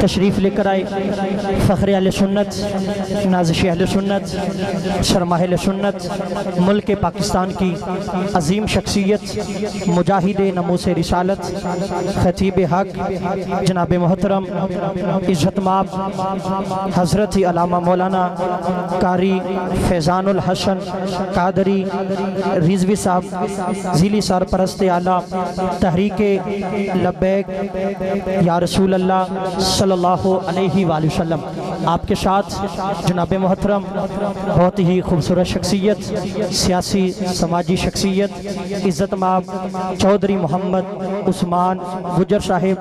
تشریف لے کر آئے فخر اہل سنت، نازش اہل سنت، سرماہ اہل سنت، ملک پاکستان کی عظیم شخصیت، مجاہد ناموس رسالت، خطیب حق جناب محترم عزت مآب حضرت علامہ مولانا قاری فیضان الحسن قادری رضوی صاحب ذیلی سرپرست اعلیٰ تحریک لبیک یا رسول اللہ صلی اللہ علیہ وآلہ وسلم، آپ کے ساتھ جناب محترم بہت ہی خوبصورت شخصیت، سیاسی سماجی شخصیت، عزت مآب چودھری محمد عثمان گجر صاحب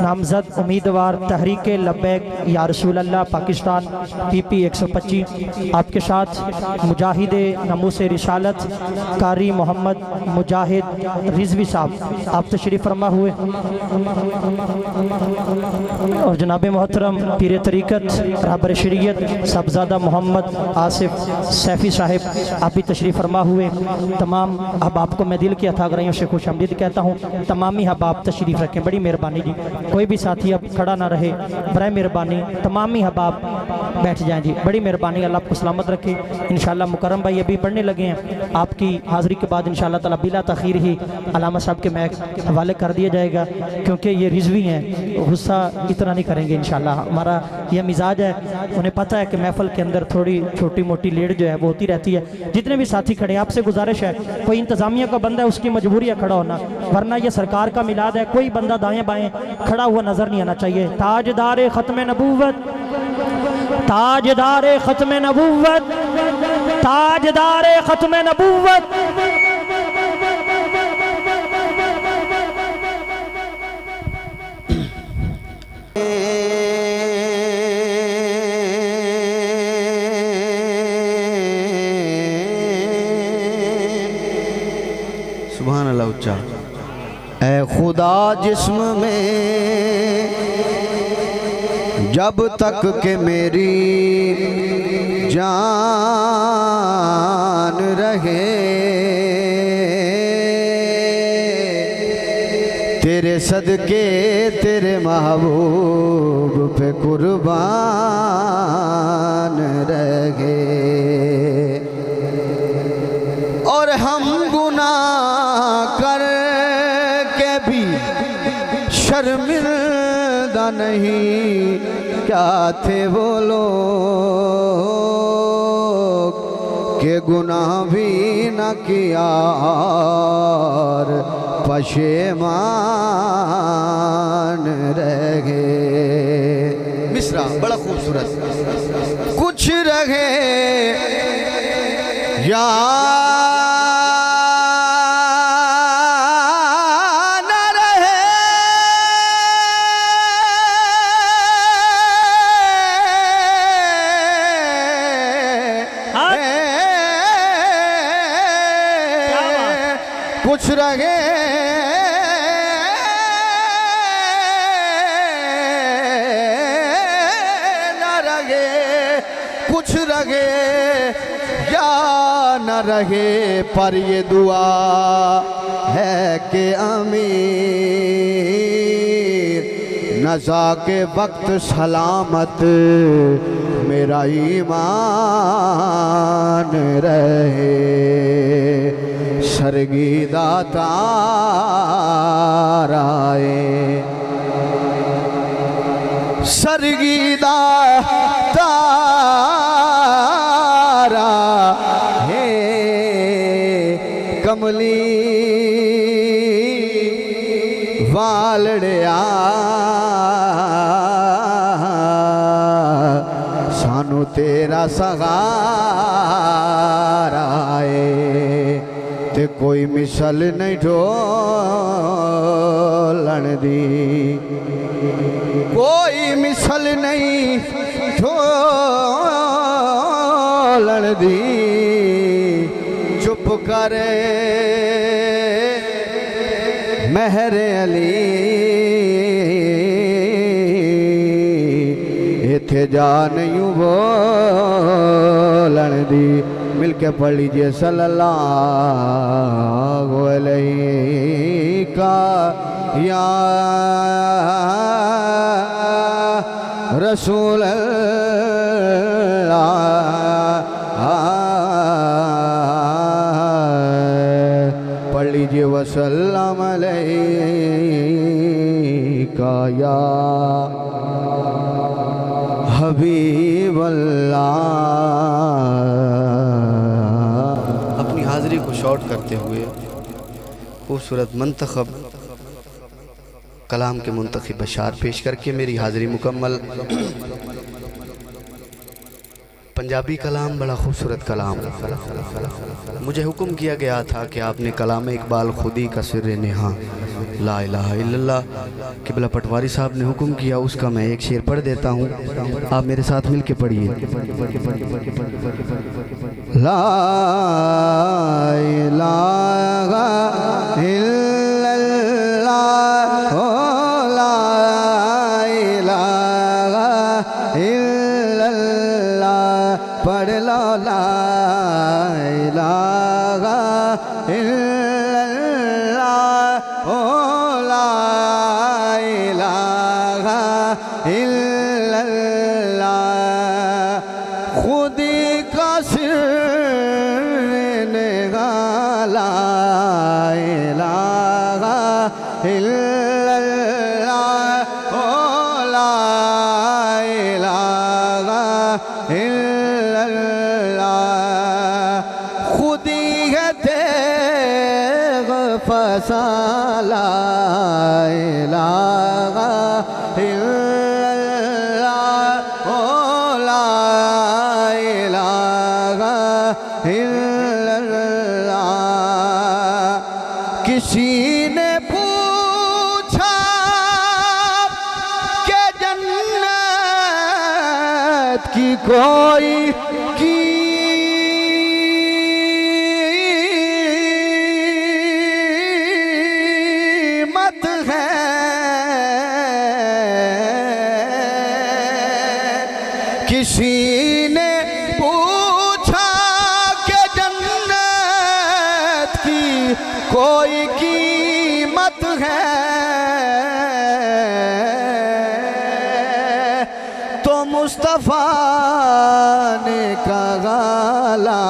نامزد امیدوار تحریک لبیک یا رسول اللہ پاکستان PP 125، آپ کے ساتھ مجاہد ناموس رسالت قاری محمد مجاہد رضوی صاحب، آپ تشریف فرما ہوئے، اور جناب محترم پیر طریقت رہبر شریعت صاحبزادہ محمد آصف سیفی صاحب، آپ بھی تشریف فرما ہوئے۔ تمام احباب کو میں دل کی عطا گرائیوں سے خوش آمدید کہتا ہوں، تمامی احباب تشریف رکھیں، بڑی مہربانی جی، کوئی بھی ساتھی اب کھڑا نہ رہے، برائے مہربانی تمامی احباب بیٹھ جائیں جی، بڑی مہربانی، اللہ آپ کو سلامت رکھے۔ انشاءاللہ مکرم بھائی ابھی پڑھنے لگے ہیں، آپ کی حاضری کے بعد انشاءاللہ تعالی بلا تاخیر ہی علامہ صاحب کے میک حوالے کر دیا جائے گا، کیونکہ یہ رضوی ہیں، غصہ اتنا نہیں کریں گے انشاءاللہ، ہمارا یہ مزاج ہے، انہیں پتہ ہے کہ محفل کے اندر تھوڑی چھوٹی موٹی لیٹ جو ہے وہ ہوتی رہتی ہے۔ جتنے بھی ساتھی کھڑے ہیں آپ سے گزارش ہے، کوئی انتظامیہ کا بندہ ہے اس کی مجبوری ہے کھڑا ہونا، ورنہ یہ سرکار کا میلاد ہے، کوئی بندہ دائیں بائیں کھڑا ہوا نظر نہیں آنا چاہیے۔ تاجدار ختم نبوت، تاجدار ختم نبوت، تاجدار ختم نبوت، سبحان اللہ اچھا۔ اے خدا جسم میں جب تک کہ میری جان رہے، تیرے صدقے تیرے محبوب پہ قربان رہے، اور ہم گناہ کر کے بھی شرمندہ نہیں، کیا تھے وہ لوگ کہ گناہ بھی نہ کیا اور پشیمان رہ گئے۔ مصرع بڑا خوبصورت، کچھ رہے یا کچھ رہے نہ رہے، کچھ رہے یا نہ رہے، پر یہ دعا ہے کہ امیر نزا کے وقت سلامت میرا ایمان رہے، سرگیدہ تارائے، سرگیدہ تارا ہے کملی والڑیا، سانو تیرا سہارا ہے، تے کوئی مثل نہیں ڈھولن دی، کوئی مثل نہیں ڈھولن دی، چپ کرے مہر علی، ایتھے جا نہیں بولن دی، مل کے پڑھ لیجئے صلی اللہ علیہ یا رسول اللہ پڑھ لیجئے وسلم علیکہ یا حبیب اللہ. اپنی حاضری کو شارٹ کرتے ہوئے خوبصورت منتخب کلام کے منتخب اشعار پیش کر کے میری حاضری مکمل. پنجابی کلام بڑا خوبصورت کلام. مجھے حکم کیا گیا تھا کہ آپ نے کلام اقبال خودی کا سر نہاں لا الہ الا اللہ قبلہ پٹواری صاحب نے حکم کیا، اس کا میں ایک شعر پڑھ دیتا ہوں، آپ میرے ساتھ مل کے پڑھیے. لا الہ الا اللہ لا الہ الا اللہ پڑھ لو لا الہ الا اللہ لا الہ الا اللہ خودی کا سر نگاہ لا الہ الا اللہ لا الہ الا اللہ خودی ہے تیغ فسا لا الہ الا اللہ لا الہ الا اللہ. کسی نے پوچھا کہ جنت کی کوئی قیمت ہے؟ کسی نے پوچھا کہ جنت کی کوئی قیمت ہے؟ تو مصطفیٰ نے کہا لا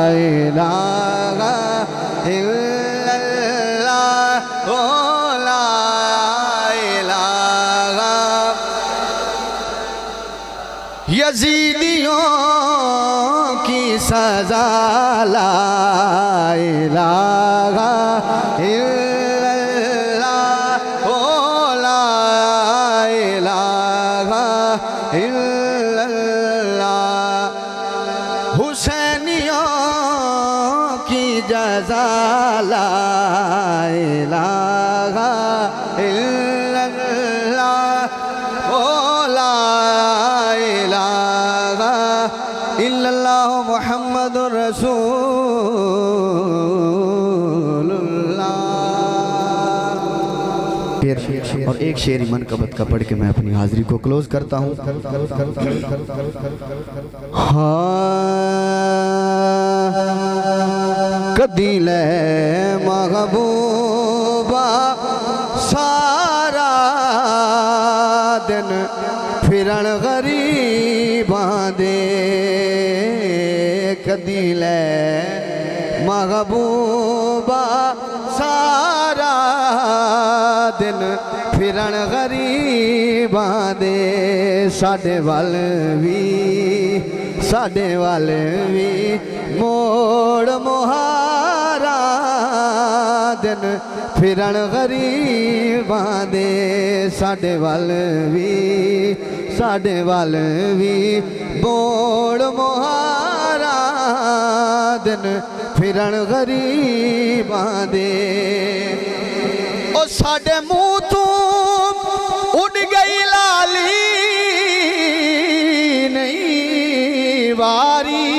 الہ الا اللہ لا الہ. یزیدیوں کی سزا لا الہ الا اللہ لا الہ الا اللہ. حسینیوں کی جزا لا الہ الا اللہ لا الہ الا اللہ محمد رسول اللہ. اور ایک شعری منقبت کا پڑھ کے میں اپنی حاضری کو کلوز کرتا ہوں. کدی لے محبوبہ سارا دن پھرن غریباں دے. کدی لے محبوبہ سارا دن پھرن غریباں دے. ساڈے وال وی موڑ مہارا دن پھرن غریباں دے. ساڈے وال وی موڑ مہارا دن پھرن غریباں دے. او ساڈے منہ تو اڑ گئی لالی نہیں واری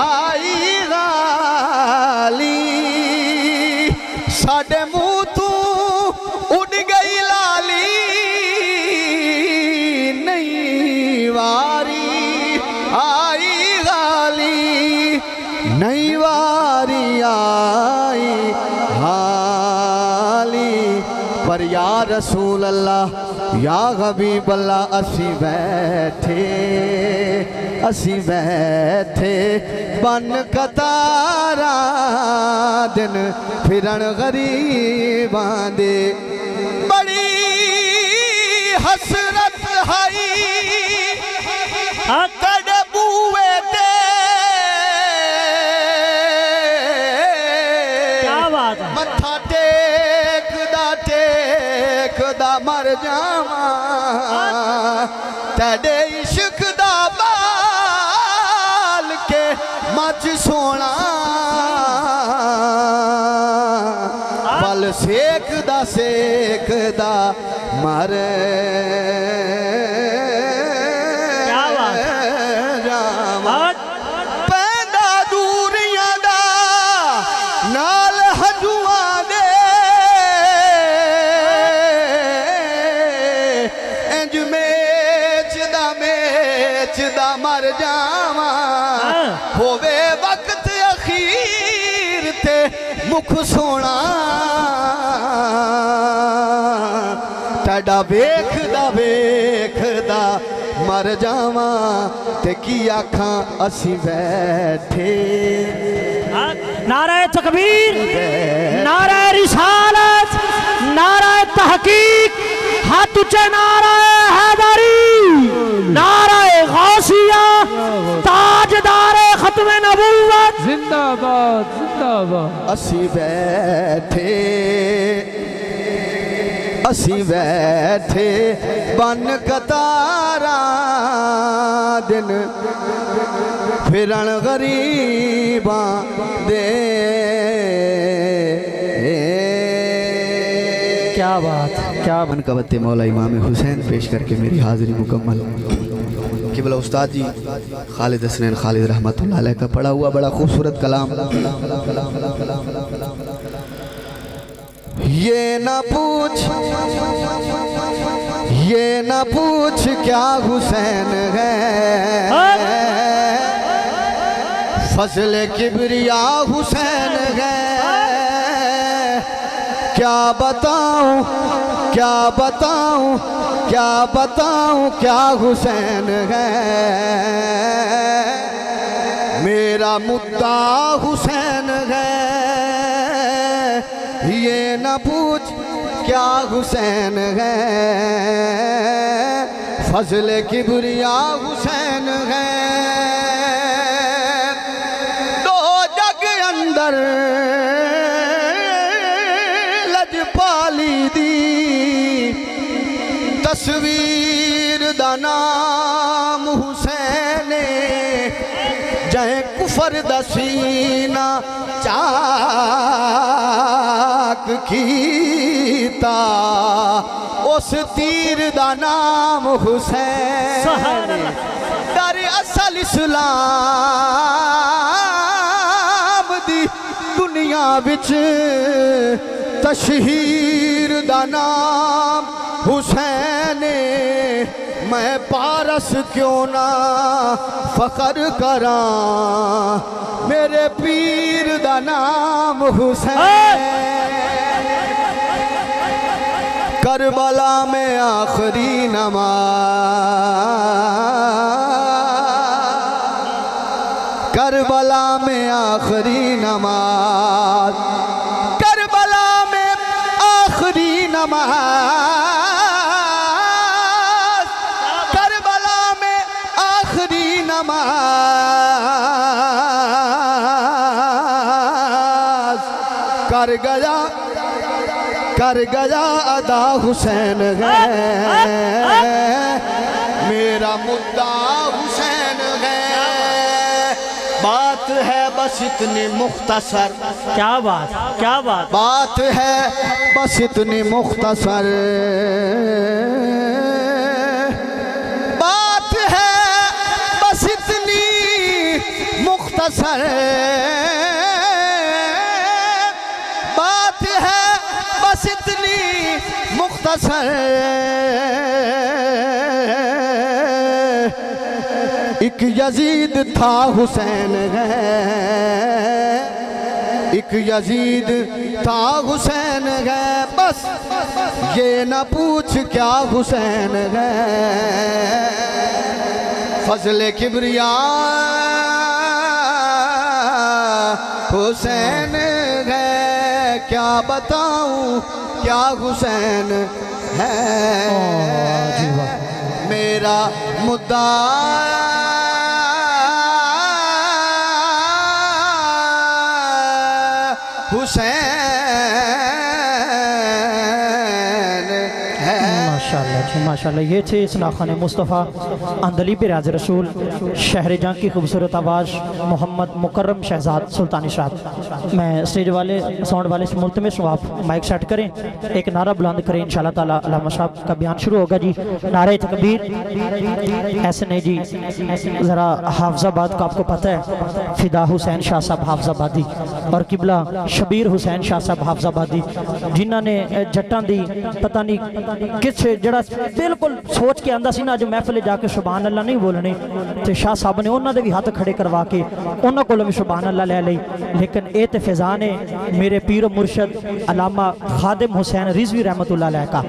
آئی غالی. ساڈے منہ تو اڑ گئی لالی نہیں واری آئی غالی. نہیں واری آئی حالی پر یا رسول اللہ یا حبیب اللہ اسی بیٹھے بن قطارا دن پھرن غریباں دے بڑی حسرت ہائی کڑ بوئے تے متھا ٹیک دا مر جاواں تیرے عشق دا بال کے مچ سونا پل سیک دا مر جاواں پیندا دوریاں دا نال ہجواں دے انج میچ دا مر جاواں ہووے وقت اخیر تے مکھ سونا تیڈا ویکھدا مر جاواں تے کی آکھاں اسی بیٹھے نعرہ تکبیر، نعرہ رسالت، نعرہ تحقیق، ہاتھ اونچے نعرہ حیدری، نعرہ غوثیہ، تاجدار ختم نبوت زندہ باد زندہ باد اسی بیٹھے بن قطارا دن پھرن غریباں دے کیا بات کیا منقبت مولا امام حسین پیش کر کے میری حاضری مکمل قبلہ استاد جی خالد حسنین خالد رحمت اللہ علیہ کا پڑھا ہوا بڑا خوبصورت کلام یہ نہ پوچھ کیا حسین ہے فضل کبریا حسین ہے کیا بتاؤں کیا حسین ہے میرا مدعا حسین ہے یہ نہ پوچھ کیا حسین ہے فضل کبریا حسین ہے دو جگ اندر لجپالی دی تصویر دا نام حسین جائیں کفر دا سینہ چاک کیتا اس تیر دا نام حسین در اصل اسلام دی دنیا وچ تشہیر دا نام حسین میں پارس کیوں نہ فخر کراں میرے پیر دا نام حسین کربلا میں آخری نماز کربلا میں آخری نماز کربلا میں آخری نماز کربلا میں آخری نماز کر گیا ادا حسین ہے میرا مدعا حسین ہے بات ہے بس اتنی مختصر کیا بات بات ہے بس اتنی مختصر بات ہے بس اتنی مختصر بات ہے بس اتنی مختصر ایک یزید تھا حسین ہے ایک یزید تھا حسین ہے بس یہ نہ پوچھ کیا حسین ہے فضل کبریا حسین ہے کیا بتاؤں کیا حسین ہے میرا مدعا حسین ماشاءاللہ یہ تھے اصلاح خان مصطفیٰ اندلی پر راز رسول شہر جان کی خوبصورت آواز محمد مکرم شہزاد سلطانی صاحب. میں اسٹیج والے ساؤنڈ والے سے ملتمس ہوں آپ مائک سیٹ کریں ایک نعرہ بلند کریں انشاءاللہ تعالی. علامہ صاحب کا بیان شروع ہوگا جی. نعرہ تکبیر. ایسے نہیں جی ذرا حافظ آباد کا آپ کو پتہ ہے فدا حسین شاہ صاحب حافظ آبادی اور قبلہ شبیر حسین شاہ صاحب حافظ آبادی جنہاں نے جٹاں دی پتہ نہیں کس جڑا بالکل سوچ کے آندہ سی نا جو محفل جا کے سبحان اللہ نہیں بولنے تے شاہ صاحب نے انہاں دے بھی ہاتھ کھڑے کروا کے انہاں کو بھی سبحان اللہ لے لئی. لیکن اے تے فیضان ہے میرے پیر و مرشد علامہ خادم حسین رضوی رحمت اللہ علیہ کا.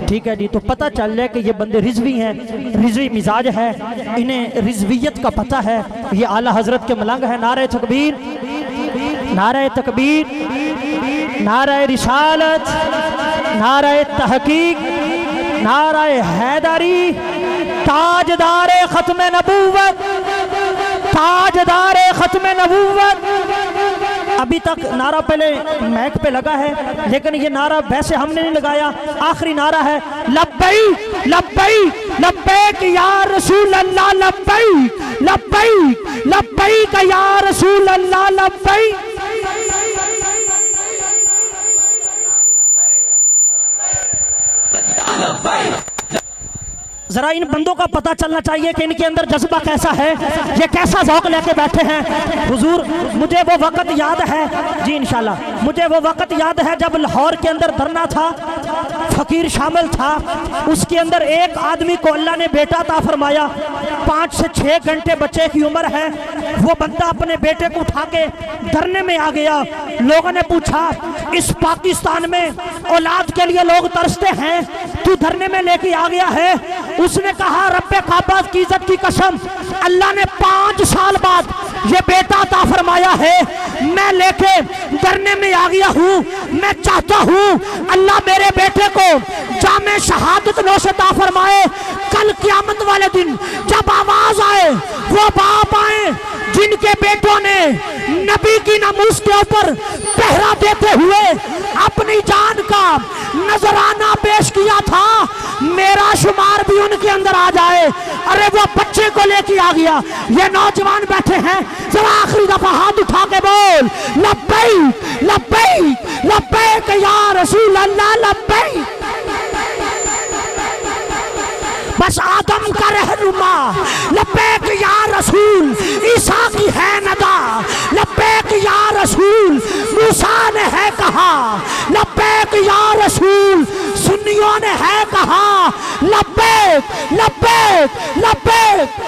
ٹھیک ہے جی. تو پتہ چل جائے کہ یہ بندے رضوی ہیں رضوی مزاج ہے انہیں رضویت کا پتہ ہے. یہ اعلیٰ حضرت کے ملنگ ہے. نعرہ تکبیر نعرہ تکبیر نعرہ رسالت نعرہ تحقیق نعرہ حیدری تاجدار ختم نبوت تاجدار ختم نبوت. ابھی تک نعرہ پہلے میک پہ لگا ہے لیکن یہ نعرہ ویسے ہم نے نہیں لگایا. آخری نعرہ ہے لبیک لبیک لبیک یا رسول اللہ لبیک لبیک لبیک یا رسول اللہ لبیک. ذرا ان بندوں کا پتہ چلنا چاہیے کہ ان کے اندر جذبہ کیسا ہے یہ کیسا ذوق لے کے بیٹھے ہیں. حضور مجھے وہ وقت یاد ہے جی انشاءاللہ مجھے وہ وقت یاد ہے جب لاہور کے اندر دھرنا تھا فقیر شامل تھا. اس کے اندر ایک آدمی کو اللہ نے بیٹا عطا فرمایا 5 سے 6 گھنٹے بچے کی عمر ہے. وہ بندہ اپنے بیٹے کو اٹھا کے دھرنے میں آ گیا. لوگوں نے پوچھا اس پاکستان میں اولاد کے لیے لوگ ترستے ہیں تو دھرنے میں لے کے آ گیا ہے. اس نے کہا رب کعبہ کی عزت کی قسم اللہ نے 5 سال بعد یہ بیٹا عطا فرمایا ہے میں لے کے دھرنے میں آ گیا ہوں. میں چاہتا ہوں اللہ میرے بیٹے کو جامع شہادت نوش عطا فرمائے. کل قیامت والے دن جب آواز آئے وہ باپ آئے جن کے بیٹوں نے نبی کی ناموس کے اوپر پہرا دیتے ہوئے اپنی جان کا نذرانہ پیش کیا تھا میرا شمار بھی ان کے اندر آ جائے. ارے وہ بچے کو لے کے آ گیا. یہ نوجوان بیٹھے ہیں ذرا آخری دفعہ ہاتھ اٹھا کے بول لبیک لبیک لبیک یا رسول اللہ لبیک. بس آدم کا رہنما لبیک یا رسول عیسیٰ کی ہے ندا لبیک یا رسول موسیٰ نے ہے کہا لبیک یا رسول سنیوں نے ہے کہا لبیک لبیک لبیک.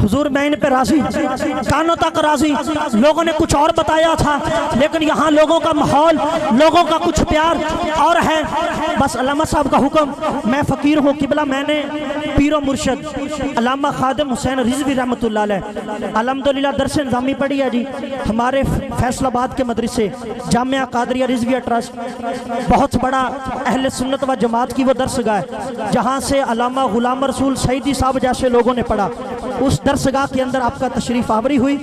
حضور میں ان پہ راضی کانوں تک راضی. لوگوں نے کچھ اور بتایا تھا لیکن یہاں لوگوں کا ماحول لوگوں کا کچھ پیار اور ہے. بس علامہ صاحب کا حکم میں فقیر ہوں قبلہ میں نے پیر و مرشد علامہ خادم حسین رضوی رحمت اللہ علیہ الحمدللہ درس نظامی پڑھی ہے جی. ہمارے فیصل آباد کے مدرسے جامعہ قادریہ رضویہ ٹرسٹ بہت بڑا اہل سنت و جماعت کی وہ درس گاہ ہے جہاں سے علامہ غلام رسول سعیدی صاحب جیسے لوگوں نے پڑھا. اس درسگاہ کے اندر آپ کا تشریف آوری ہوئی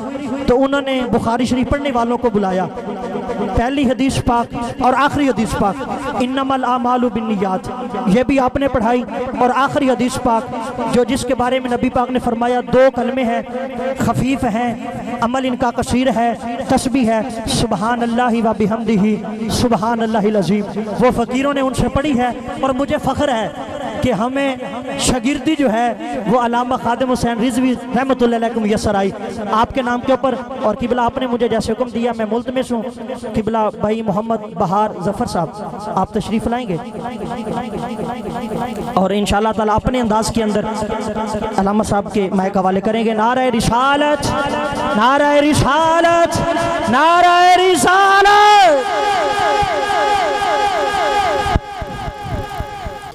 تو انہوں نے بخاری شریف پڑھنے والوں کو بلایا. پہلی حدیث پاک اور آخری حدیث پاک انما الاعمال بالنیات یہ بھی آپ نے پڑھائی. اور آخری حدیث پاک جو جس کے بارے میں نبی پاک نے فرمایا 2 کلمے ہیں خفیف ہیں عمل ان کا کثیر ہے تسبیح ہے سبحان اللہ و بحمدہ سبحان اللہ العظیم. وہ فقیروں نے ان سے پڑھی ہے اور مجھے فخر ہے کہ ہمیں شاگردی جو ہے وہ علامہ خادم حسین رضوی رحمت اللہ علیہ کو میسر آئی آپ کے نام کے اوپر. اور قبلہ آپ نے مجھے جیسے حکم دیا میں ملتمس ہوں قبلہ بھائی محمد بہار ظفر صاحب آپ تشریف لائیں گے اور انشاءاللہ تعالیٰ اپنے انداز کے اندر علامہ صاحب کے مائک حوالے کریں گے. نعرہ رسالت نعرہ رسالت نعرہ رسالت.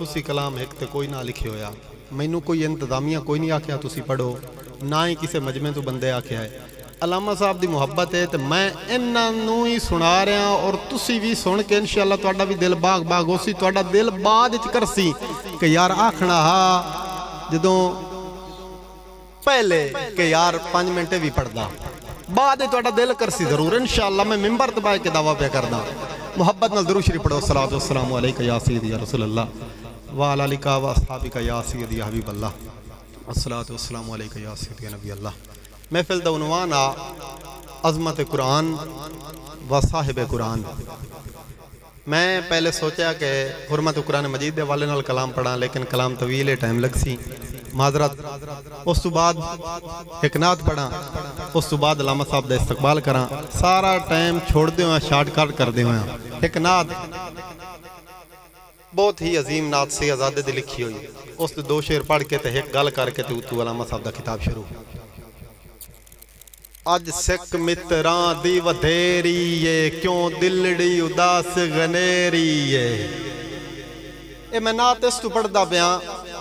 خصوصی کلام ایک تے کوئی نہ لکھے ہویا مینوں کوئی انتظامیہ کوئی نہیں آکھیا تسی پڑھو نہ ہی کسی مجمع تو بندے آکھیا ہے علامہ صاحب دی محبت ہے تے میں انہاں نوں ہی سنا رہا اور تسی بھی سن کے انشاءاللہ تہاڈا بھی دل باغ باغ ہوسی تہاڈا دل بعد وچ کرسی کہ یار آکھنا ہا جدوں پہلے کہ یار 5 منٹ بھی پڑھدا بعد تہاڈا دل کرسی ضرور انشاءاللہ میں منبر تے بیٹھ کے دعویٰ پہ کردا محبت نال درود شریف پڑھو الصلوۃ والسلام علیکہ یا سیدی یا رسول اللہ وعلی آلک و اصحابک یا سیدی یا حبیب اللہ الصلوۃ والسلام علیکہ یا سیدی یا نبی اللہ محفل دا عنوان عظمت قرآن و صاحب قرآن میں پہلے سوچا کہ حرمت قرآن مجید دے والے نال کلام پڑھا لیکن کلام طویل ہے ٹائم لگ سی معذرت اس تو بعد ایک نعت پڑھا اس تو بعد علامہ صاحب دا استقبال کراں سارا ٹائم چھوڑ دے ہوئے شارٹ کٹ کر دے ہوئے ایک نعت بہت ہی عظیم نعت سی آزادی دی لکھی ہوئی اس دے 2 شعر پڑھ کے تے ایک گل کر کے تو علامہ صاحب دا کتاب شروع اج سکھ متراں دی ودھیری ہے کیوں دلڑی اداس غنیری ہے اے میں نعت اس تو پڑھدا پیاں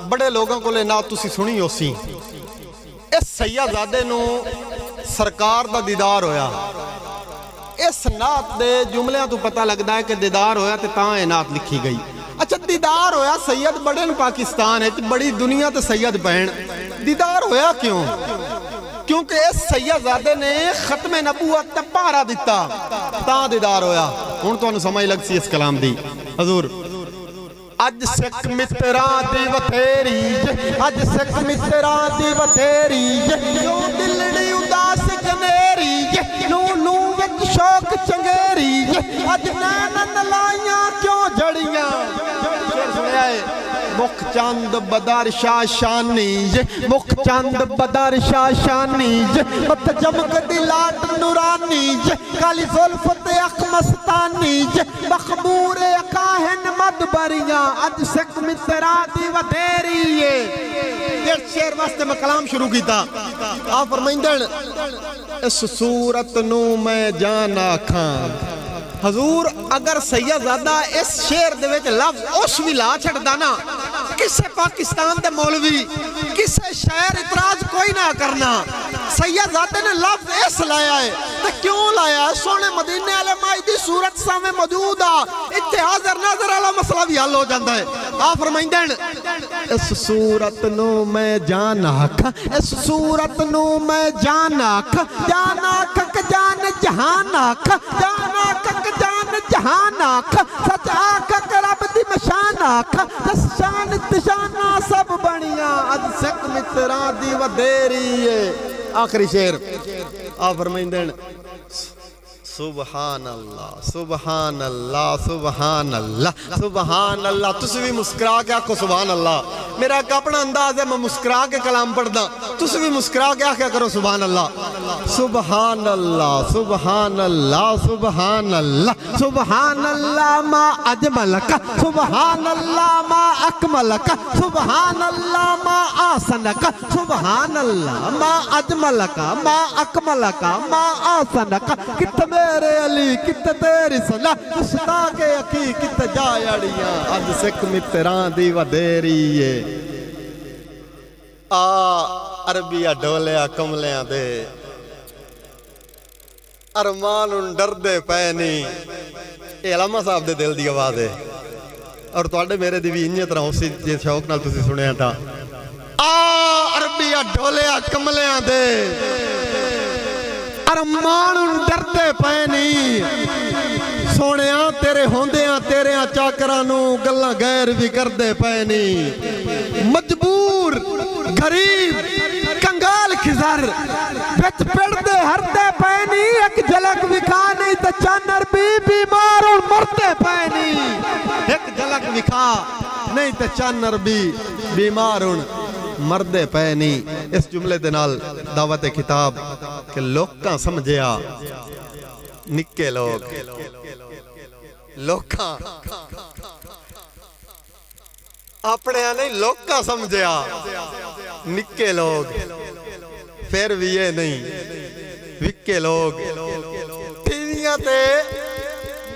بڑے لوگوں کو لے نعت تسی سنی ہو سی اس سیدزادے نو سرکار دا دیدار ہویا اس نعت دے جملیاں تو پتہ لگدا ہے کہ دیدار ہویا تے تاں اے نعت لکھی گئی اچھا دیدار ہویا سید بڑے پاکستان ہے بڑی دنیا تے سید بہن دیدار ہویا کیوں کیونکہ اس سیدزادے نے ختم نبوت تے پہرا دیتا تاں دیدار ہویا ہن تانوں سمجھ لگ سی اس کلام دی حضور اج سکھ متراں دی وتھیری اج سکھ متراں دی وتھیری کیوں دلڑی اداس گنیری نو نو وچ شوق چنگیری اج نین لائیاں کیوں جڑیاں سنیا ہے مکھ چند بدر شاہ شانی مکھ چند بدر شاہ شانی مت جمک دی لاٹ نورانی کالی زلف تے اخ مستانی مخمور کاہن مدبریاں اج سکھ متراں دی ودھیری ہے اس شعر واسطے میں کلام شروع کیتا آپ فرمائندن اس صورت نو میں جان آکھاں حضور اگر سیدزادہ اس شعر دے وچ لفظ اس بھی لا چھڑدا نا کسے پاکستان دے مولوی کسے شاعر اعتراض کوئی نہ کرنا سیدزادے نے لفظ اس لایا ہے تو کیوں لایا ہے سونے مدینے والے مائی دی صورت سامنے موجود آ اتنے حاضر ناظر والا مسئلہ بھی حل ہو جاتا ہے آپ فرمائندن اس صورت نو میں جان آکھاں اس صورت نو میں جان آکھاں جان آکھاں جان جہان آکھاں جان آکھاں جان جہان آکھاں سچ آکھاں رب دی مشان آکھاں دس شان تشانہ سب بنیاں اج سکھ متراں دی ودھیری ہے آخری شعر آپ فرمائندن سبحان اللہ سبحان اللہ سبحان اللہ سبحان اللہ تسی بھی مسکرا کے آکھو سبحان اللہ میرا ایک اپنا انداز ہے میں مسکرا کے کلام پڑھدا تسی بھی مسکرا کے آکھیا کرو سبحان اللہ سبحان اللہ سبحان اللہ سبحان اللہ سبحان اللہ ما اجملک سبحان اللہ ما اکملک سبحان اللہ ما آسنک سبحان اللہ ما اجملک ما اکملک ما آسنک کت میرے علی کت تیری صلاح کشتا کے اکی کت جائڑیاں اج سکھ متراں دی ودھیری ہے عربیہ ڈولیا کملیاں دے ارمان ان ڈر دے پینی اے علامہ صاحب دے دل دی آواز ہے اور تواڈے میرے دی بھی انجے طرح اسی جے شوق نال تسی سنیا تھا عربیہ ڈولیا کملیاں دے ارمان ان ڈر دے پینی سونیاں تیرے ہوندیاں تیریاں چاکرانو گلاں غیر بھی کر دے پینی مجبور غریب کنگال خزر بچ پڑ دے ہر دے پینی ایک جھلک وکھا نہیں تے چانر بھی بیمار اور مرتے پینی ایک جھلک وکھا نہیں تے چانر بھی بیمار اور مردے پینی اس جملے دے نال دعوت کتاب کہ لوکاں سمجھیا نکے لوگ لوکاں اپنے نہیں لوکاں سمجھیا نکے لوگ پھر بھی یہ نہیں وکے لوگ ٹیویاں تے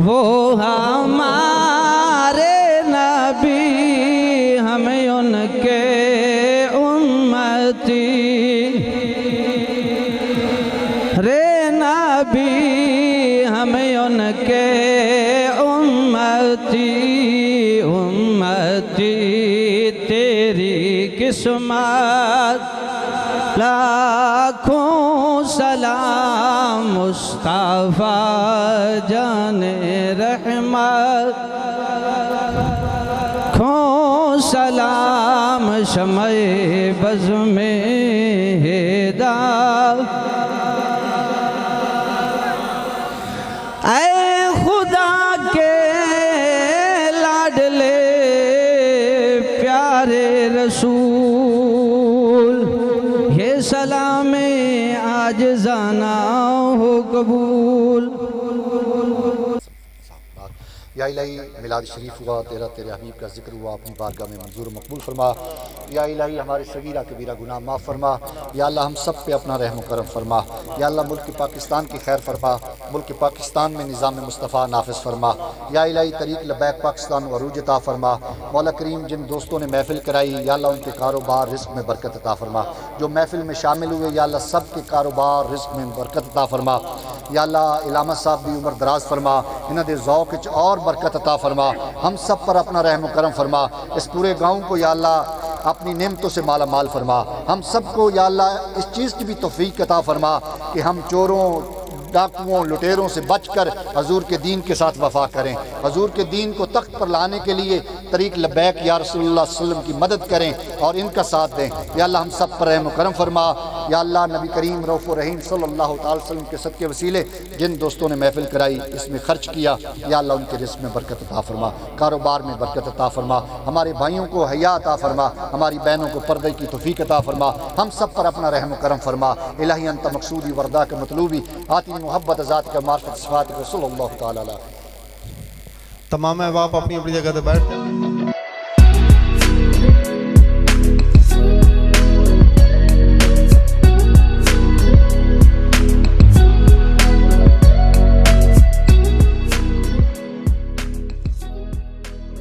وہ ہمارے نبی ہمیں ان کے امتی رے نبی ہمیں ان کے امتی امتی تیری قسمت لاکھوں سلام مصطفیٰ جان رحمت کھوں سلام شمع بز میں ہدایت اے خدا کے لاڈلے پیارے رسول یہ سلام عاجزانہ ہو قبول یا الہی میلاد شریف ہوا تیرا تیرے حبیب کا ذکر ہوا اپنی بارگاہ میں منظور و مقبول فرما یا الہی ہمارے صغیرہ کبیرہ گناہ معاف فرما یا اللہ ہم سب پہ اپنا رحم و کرم فرما یا اللہ ملک پاکستان کی خیر فرما ملک پاکستان میں نظام مصطفیٰ نافذ فرما یا الہی طریق لبیک پاکستان و عروج عطا فرما مولا کریم جن دوستوں نے محفل کرائی یا اللہ ان کے کاروبار رزق میں برکت عطا فرما جو محفل میں شامل ہوئے یا اللہ سب کے کاروبار رزق میں برکت عطا فرما یا اللہ علامہ صاحب بھی عمر دراز فرما انہوں نے ذوق اور برکت عطا فرما ہم سب پر اپنا رحم و کرم فرما اس پورے گاؤں کو یا اللہ اپنی نعمتوں سے مالا مال فرما ہم سب کو یا اللہ اس چیز کی بھی توفیق عطا فرما کہ ہم چوروں ڈاکوؤں لٹیروں سے بچ کر حضور کے دین کے ساتھ وفا کریں حضور کے دین کو تخت پر لانے کے لیے طریق لبیک یا رسول اللہ صلی اللہ علیہ وسلم کی مدد کریں اور ان کا ساتھ دیں یا اللہ ہم سب پر رحم و کرم فرما یا اللہ نبی کریم رؤوف و رحیم صلی اللہ تعالی وسلم کے صدقے وسیلے جن دوستوں نے محفل کرائی اس میں خرچ کیا یا اللہ ان کے رزق میں برکت عطا فرما کاروبار میں برکت عطا فرما ہمارے بھائیوں کو حیا عطا فرما ہماری بہنوں کو پردے کی توفیق عطا فرما ہم سب پر اپنا رحم و کرم فرما الہی انت مقصودی وردہ کا مطلوبی آتی محبت ذات کا معرفت صفات صلی اللہ تعالی علیہ تمام احباب اپنی اپنی جگہ پہ بیٹھ